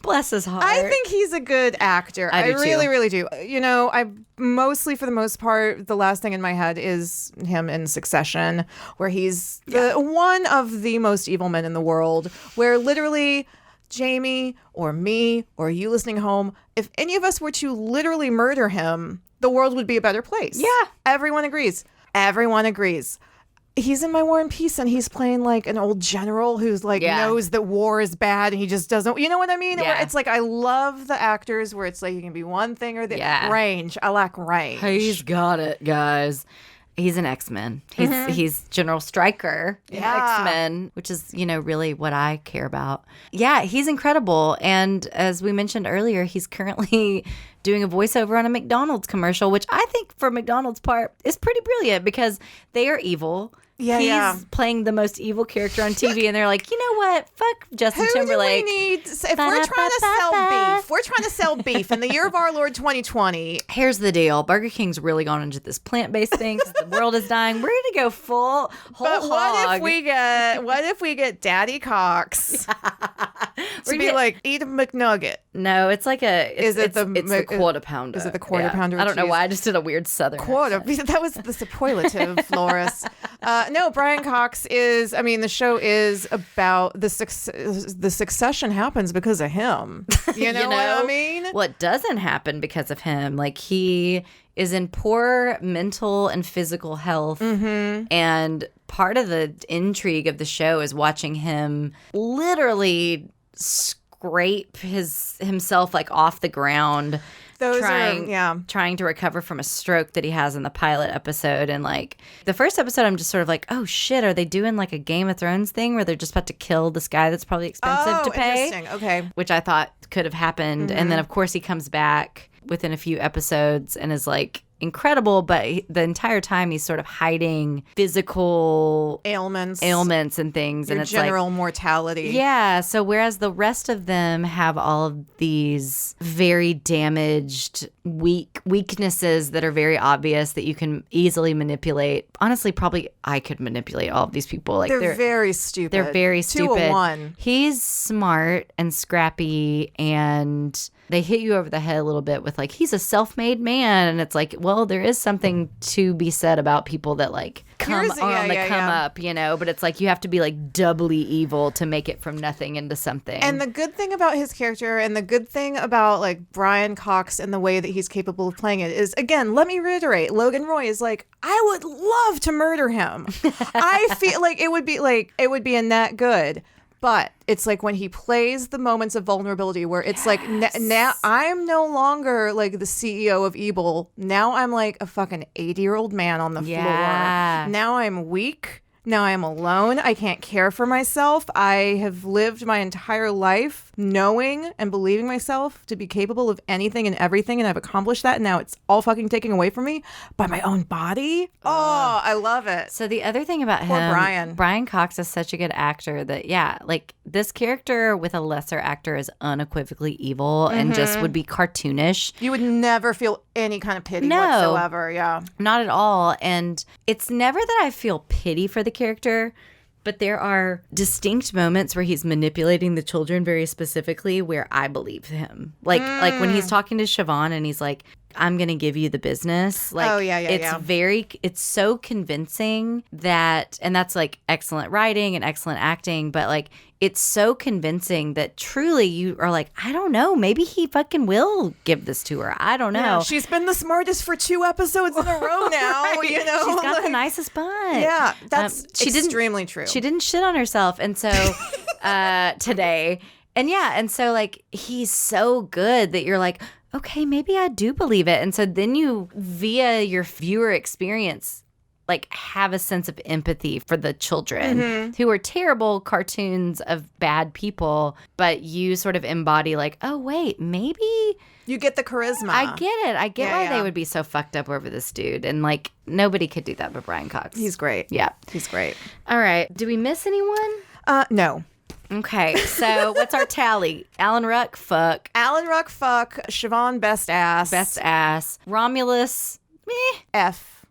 Bless his heart. I think he's a good actor. I really, really do. I mostly, for the most part, the last thing in my head is him in Succession, where he's one of the most evil men in the world, where literally Jamie or me or you listening home, if any of us were to literally murder him, the world would be a better place. Yeah. Everyone agrees. Everyone agrees. He's in My War and Peace, and he's playing an old general who's knows that war is bad, and he just doesn't. You know what I mean? Yeah. It's I love the actors where it's you can be one thing or the range. I like range. He's got it, guys. He's an X-Men. He's General Stryker in X-Men, which is, really what I care about. Yeah, he's incredible. And as we mentioned earlier, he's currently doing a voiceover on a McDonald's commercial, which I think for McDonald's part is pretty brilliant because they are evil. Yeah, He's yeah. playing the most evil character on TV, and they're like, you know what? Fuck Justin Timberlake. Who do we need? If we're trying to sell beef in the year of our Lord 2020. Here's the deal. Burger King's really gone into this plant-based thing 'cause the world is dying. We're going to go whole But hog. what if we get Daddy Cox to be like, eat a McNugget? No, it's like it's the quarter pounder. Is it the quarter pounder? I don't know cheese? why. I just did a weird southern Quarter. accent. That was the superlative, Loris. No, Brian Cox is. I mean, the show is about the succession happens because of him. You know, what I mean? What doesn't happen because of him? Like, he is in poor mental and physical health, and part of the intrigue of the show is watching him literally scrape himself like off the ground. Trying to recover from a stroke that he has in the pilot episode. And like the first episode, I'm just sort of like, oh shit, are they doing like a Game of Thrones thing where they're just about to kill this guy that's probably expensive to pay? Interesting. Okay. Which I thought could have happened. And then of course he comes back within a few episodes and is like incredible, but the entire time he's sort of hiding physical ailments and things, and it's general like mortality. Yeah. So whereas the rest of them have all of these very damaged, weaknesses that are very obvious that you can easily manipulate. Honestly, probably I could manipulate all of these people. Like they're very stupid. They're very stupid. 201. He's smart and scrappy, and they hit you over the head a little bit with like, he's a self-made man. And it's like, well, there is something to be said about people that like come up, you know, but it's like you have to be like doubly evil to make it from nothing into something. And the good thing about his character and the good thing about like Brian Cox and the way that he's capable of playing it is, again, let me reiterate, Logan Roy is like, I would love to murder him. I feel like it would be a net good. But it's like when he plays the moments of vulnerability where it's like, now I'm no longer like the CEO of evil. Now I'm like a fucking 80-year-old man on the floor. Now I'm weak. Now I'm alone. I can't care for myself. I have lived my entire life knowing and believing myself to be capable of anything and everything, and I've accomplished that, and now it's all fucking taken away from me by my own body. Oh, I love it. So the other thing about Poor him, Brian Cox is such a good actor that, yeah, like this character with a lesser actor is unequivocally evil and just would be cartoonish. You would never feel any kind of pity whatsoever. Yeah. Not at all. And it's never that I feel pity for the character, but there are distinct moments where he's manipulating the children very specifically where I believe him. Like when he's talking to Siobhan and he's like, I'm going to give you the business. Like, it's so convincing that, and that's like excellent writing and excellent acting, but like, it's so convincing that truly you are like, I don't know, maybe he fucking will give this to her. I don't know. Yeah, she's been the smartest for 2 episodes in a row now. Right. You know, she's got the nicest butt. Yeah, that's extremely true. She didn't shit on herself, and so today, and so like he's so good that you're like, okay, maybe I do believe it, and so then you, via your viewer experience, like have a sense of empathy for the children who are terrible cartoons of bad people, but you sort of embody like, oh wait, maybe you get the charisma. I get it. I get why they would be so fucked up over this dude, and like nobody could do that but Brian Cox. He's great. Yeah, he's great. All right, do we miss anyone? No. Okay, so what's our tally? Alan Ruck, fuck. Alan Ruck, fuck. Siobhan, best ass. Best ass. Romulus, meh. F.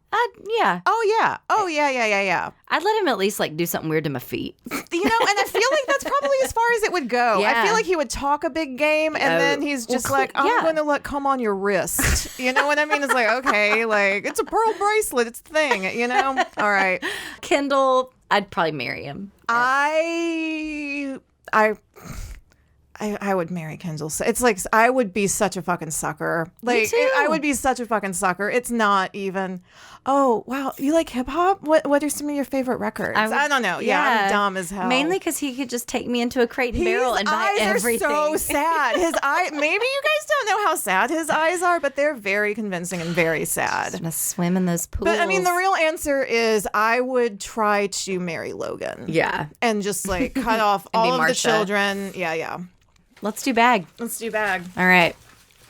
Yeah. Oh, yeah. I'd let him at least like do something weird to my feet. You know, and I feel like that's probably as far as it would go. Yeah. I feel like he would talk a big game and then he's just I'm going to come on your wrist. You know what I mean? It's like, okay, like it's a pearl bracelet. It's a thing, you know? All right. Kendall, I'd probably marry him. I would marry Kendall. It's like I would be such a fucking sucker. Like I would be such a fucking sucker. It's not even. Oh wow, you like hip hop? What are some of your favorite records? I don't know. Yeah, I'm dumb as hell. Mainly because he could just take me into a Crate and Barrel and buy everything. His eyes are so sad. His eye. Maybe you guys don't know how sad his eyes are, but they're very convincing and very sad. Just gonna swim in those pools. But I mean, the real answer is I would try to marry Logan. Yeah, and just like cut off all of the children. Yeah. Let's do Bag. Let's do Bag. All right.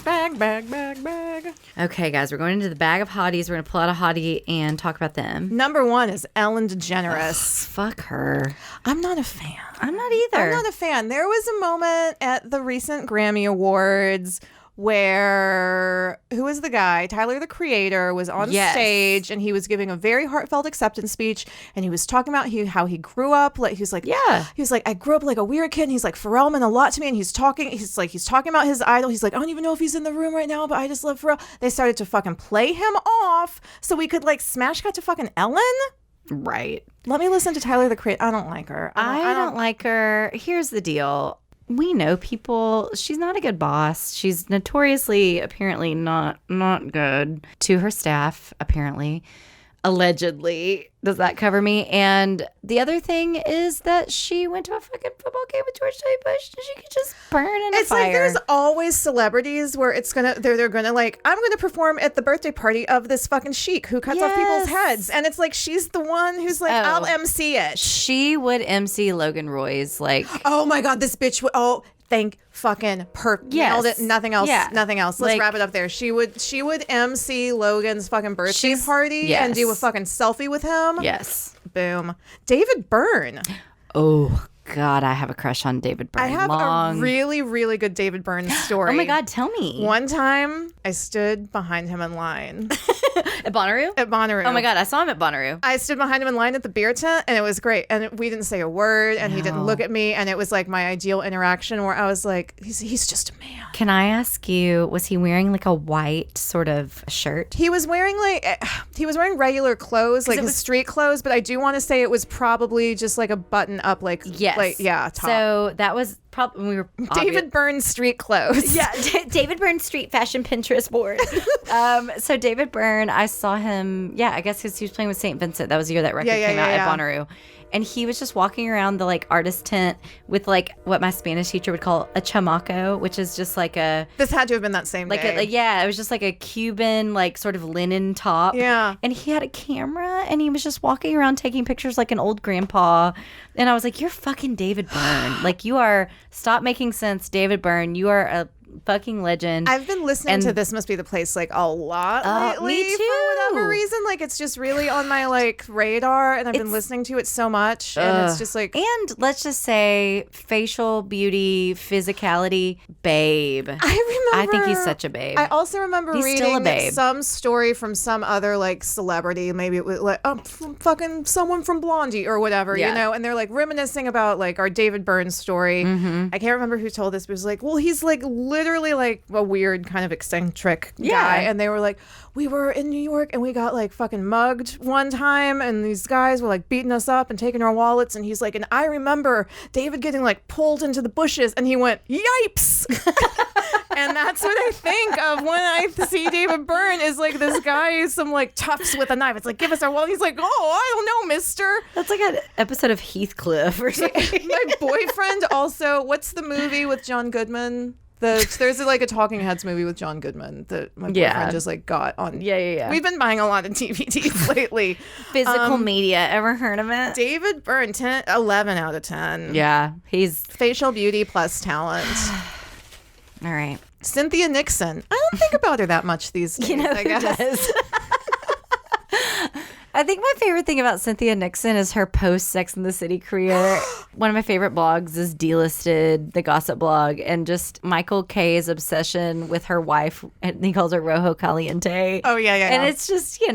Bag. Okay, guys, we're going into the bag of hotties. We're going to pull out a hottie and talk about them. Number 1 is Ellen Degeneres. Fuck her. I'm not a fan. I'm not either. I'm not a fan. There was a moment at the recent Grammy Awards where, who was the guy? Tyler, the Creator, was on stage and he was giving a very heartfelt acceptance speech, and he was talking about how he grew up. Like, he's like, I grew up like a weird kid. And he's like, Pharrell meant a lot to me. And he's talking about his idol. He's like, I don't even know if he's in the room right now, but I just love Pharrell. They started to fucking play him off so we could like smash cut to fucking Ellen. Right. Let me listen to Tyler, the Creator. I don't like her. I don't like her. Here's the deal. We know people. She's not a good boss. She's notoriously, apparently, not good to her staff, apparently. Allegedly. Does that cover me? And the other thing is that she went to a fucking football game with George W. Bush and she could just burn in a fire. It's like there's always celebrities where they're gonna like, I'm gonna perform at the birthday party of this fucking sheik who cuts off people's heads. And it's like she's the one who's like, I'll MC it. She would MC Logan Roy's like, oh my God, this bitch would, thank fucking nailed it. Nothing else. Nothing else. Let's wrap it up there. She would MC Logan's fucking birthday party and do a fucking selfie with him. Yes. Boom. David Byrne. Oh God, I have a crush on David Byrne. I have a really, really good David Byrne story. Oh my God, tell me. One time I stood behind him in line. At Bonnaroo? At Bonnaroo. Oh my God, I saw him at Bonnaroo. I stood behind him in line at the beer tent, and it was great. And we didn't say a word, and he didn't look at me, and it was like my ideal interaction where I was like, he's just a man. Can I ask you, was he wearing like a white sort of shirt? He was wearing regular clothes, like his street clothes, but I do want to say it was probably just like a button up, top. So that was probably when we were David Byrne street clothes. Yeah, David Byrne street fashion Pinterest board. So David Byrne, I saw him. Yeah, I guess because he was playing with St. Vincent. That was the year that record came out at Bonnaroo. And he was just walking around the like artist tent with like what my Spanish teacher would call a chamaco, which is just like a. This had to have been that same day. It was just like a Cuban like sort of linen top. Yeah. And he had a camera and he was just walking around taking pictures like an old grandpa. And I was like, you're fucking David Byrne. Like you are. Stop making sense, David Byrne. You are a fucking legend. I've been listening to This Must Be the Place like a lot lately. Me too. For whatever reason. Like it's just really on my like radar, and I've been listening to it so much, and it's just like. And let's just say facial beauty, physicality, babe. I think he's such a babe. I also remember reading some story from some other like celebrity, maybe it was like fucking someone from Blondie or whatever, you know, and they're like reminiscing about like our David Byrne story. Mm-hmm. I can't remember who told this, but it was like, well, he's like literally like a weird kind of eccentric guy, and they were like, we were in New York and we got like fucking mugged one time, and these guys were like beating us up and taking our wallets, and he's like, and I remember David getting like pulled into the bushes, and he went, yipes. And that's what I think of when I see David Byrne is like this guy, some like toughs with a knife. It's like, give us our wallet. He's like, oh, I don't know, mister. That's like an episode of Heathcliff or something. My boyfriend also, what's the movie with John Goodman? There's like a Talking Heads movie with John Goodman that my boyfriend just like got on. Yeah. We've been buying a lot of DVDs lately. Physical media. Ever heard of it? David Byrne, 11 out of 10. Yeah. He's facial beauty plus talent. All right. Cynthia Nixon. I don't think about her that much these days. You know who does? I think my favorite thing about Cynthia Nixon is her post Sex and the City career. One of my favorite blogs is Delisted, the gossip blog, and just Michael K's obsession with her wife, and he calls her Rojo Caliente. Oh, yeah. And it's just, I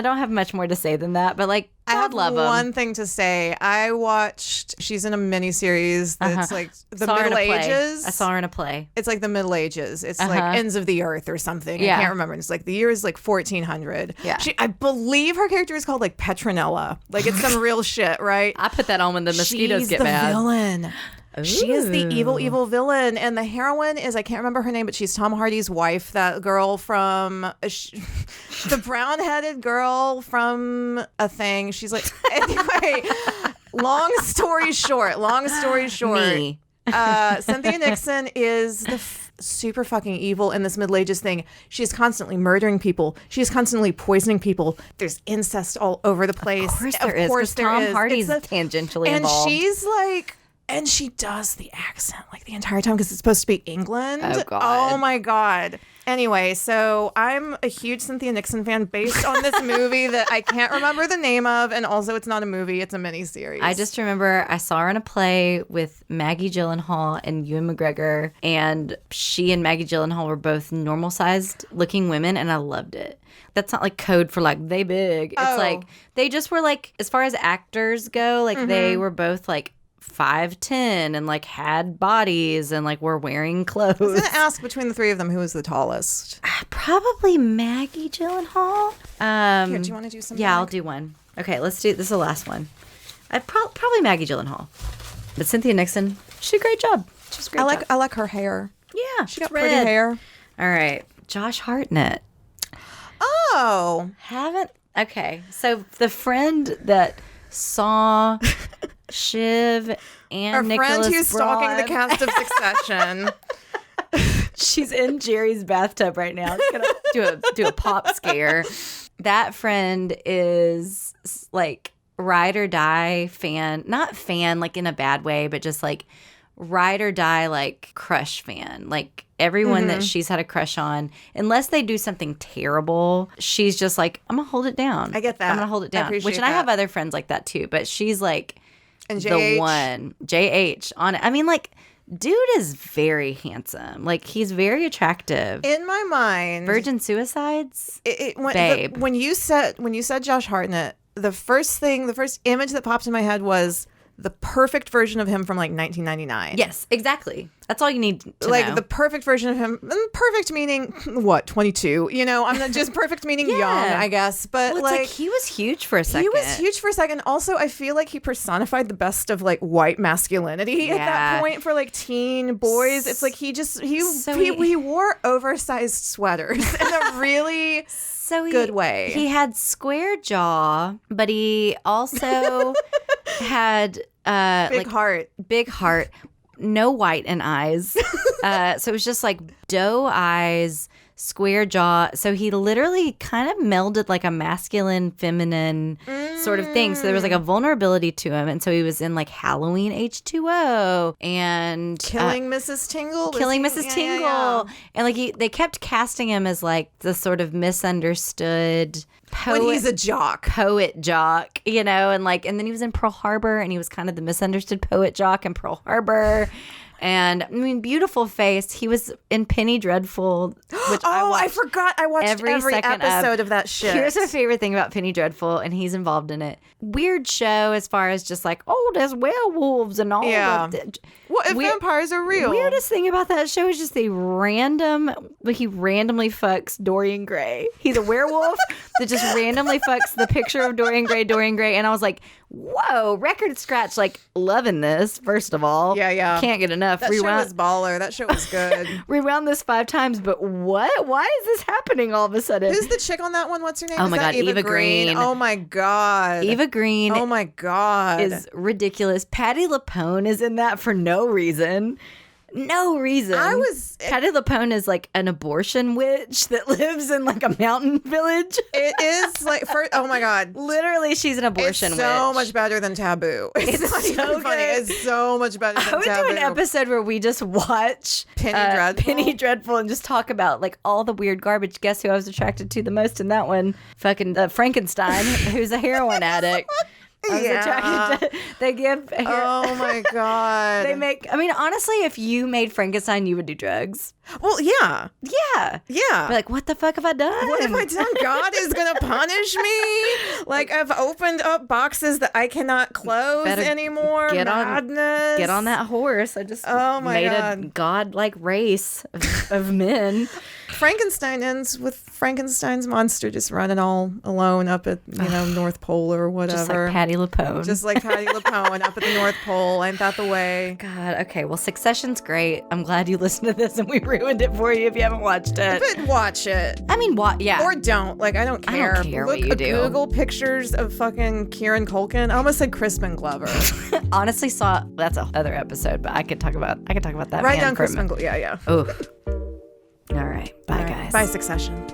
don't have much more to say than that, but like, I have one thing to say. I watched, she's in a miniseries that's like the Middle Ages. I saw her in a play. It's like the Middle Ages. It's like Ends of the Earth or something. Yeah. I can't remember. It's like the year is like 1400. Yeah. I believe her character is called like Petronella. Like it's some real shit, right? I put that on when the mosquitoes get bad. She's the villain. Ooh. She is the evil villain, and the heroine is, I can't remember her name, but she's Tom Hardy's wife, that girl from the brown-headed girl from A Thing. She's like, anyway, long story short, Me. Cynthia Nixon is the super fucking evil in this Middle Ages thing. She is constantly murdering people. She is constantly poisoning people. There's incest all over the place. Of course there is. Tom Hardy's tangentially involved. And she's like, And she does the accent like the entire time because it's supposed to be England. Oh, God. Oh, my God. Anyway, so I'm a huge Cynthia Nixon fan based on this movie that I can't remember the name of. And also, it's not a movie. It's a miniseries. I just remember I saw her in a play with Maggie Gyllenhaal and Ewan McGregor. And she and Maggie Gyllenhaal were both normal-sized looking women. And I loved it. That's not like code for like they big. It's like they just were like, as far as actors go, like they were both like 5'10" and like had bodies and like were wearing clothes. I was going to ask between the three of them who was the tallest. Probably Maggie Gyllenhaal. Here, do you want to do something? Yeah, I'll do one. Okay, let's do this is the last one. Probably Maggie Gyllenhaal. But Cynthia Nixon, she did a great job. She's a great job. I like her hair. Yeah, She got pretty hair. All right, Josh Hartnett. Oh. Okay, so the friend that saw Shiv and Our Nicholas friend who's stalking the Braun. cast of Succession. She's in Jerry's bathtub right now. Gonna do a pop scare. That friend is like ride or die fan, not fan like in a bad way, but just like ride or die like crush fan. Like everyone that she's had a crush on, unless they do something terrible, she's just like, I'm gonna hold it down. I get that. I'm gonna hold it I down. appreciate Which and I have that. other friends like that too, but she's like And the JH. one. JH on it. I mean, like, dude is very handsome. Like, he's very attractive. In my mind, Virgin Suicides? when, Babe. when you said Josh Hartnett, the first image that popped in my head was the perfect version of him from like 1999. Yes, exactly. That's all you need to Like know. the perfect version of him. Perfect meaning what? 22. You know, I'm not just perfect meaning young, I guess. But Well, it's like he was huge for a second. He was huge for a second. Also, I feel like he personified the best of like white masculinity at that Yeah. point for like teen boys. It's like he wore oversized sweaters in a really good way. He had square jaw, but he also had big heart, no white in eyes. So it was just like doe eyes, square jaw. So he literally kind of melded like a masculine, feminine sort of thing. So there was like a vulnerability to him. And so he was in like Halloween H2O and Killing Mrs. Tingle. Killing Mrs. Tingle. Yeah. And like they kept casting him as like the sort of misunderstood When he's a jock. poet jock, you know, and then he was in Pearl Harbor and he was kind of the misunderstood poet jock in Pearl Harbor. And I mean, beautiful face. He was in Penny Dreadful, which I forgot. I watched every second episode of that shit. Here's my favorite thing about Penny Dreadful, and he's involved in it. Weird show as far as just like, oh, there's werewolves and all. Yeah. What if vampires are real? Weirdest thing about that show is just he randomly fucks Dorian Gray. He's a werewolf that just randomly fucks the picture of Dorian Gray. And I was like, whoa, record scratch, like loving this, first of all. Yeah. Can't get enough. That show was baller. That show was good. Rewound this 5 times, but what? Why is this happening all of a sudden? Who's the chick on that one? What's her name? Oh Is my that God, Eva Green. Oh my God. Eva Green. Oh my God. Is ridiculous. Patti LuPone is in that for no reason. No reason. Patti LuPone is like an abortion witch that lives in like a mountain village. It is like, oh my God. Literally, she's an abortion it's witch. so much better than Taboo. It's not even so funny. good. It's so much better than I would Taboo. do an episode where we just watch Penny Dreadful and just talk about like all the weird garbage. Guess who I was attracted to the most in that one? Fucking Frankenstein, who's a heroin addict. I was attracted to, they give oh my God. They make, I mean, honestly, if you made Frankenstein, you would do drugs. Well, yeah. Be like, what the fuck have I done? What have I done? God is going to punish me? Like, I've opened up boxes that I cannot close anymore. Madness. Get on that horse. I just made a godlike race of men. Frankenstein ends with Frankenstein's monster just running all alone up at, North Pole or whatever. Just like Patti LuPone. Just like Patti LuPone up at the North Pole. Ain't that the way? God, okay. Well, Succession's great. I'm glad you listened to this and we ruined it for you if you haven't watched it. But watch it. I mean, yeah. Or don't. Like, I don't care. I don't care Look, what you do. Google pictures of fucking Kieran Culkin. I almost said Crispin Glover. Honestly, that's a other episode, but I could talk about that. Write down Crispin Glover. Yeah. Oh. All right. Bye, guys. Bye, Succession.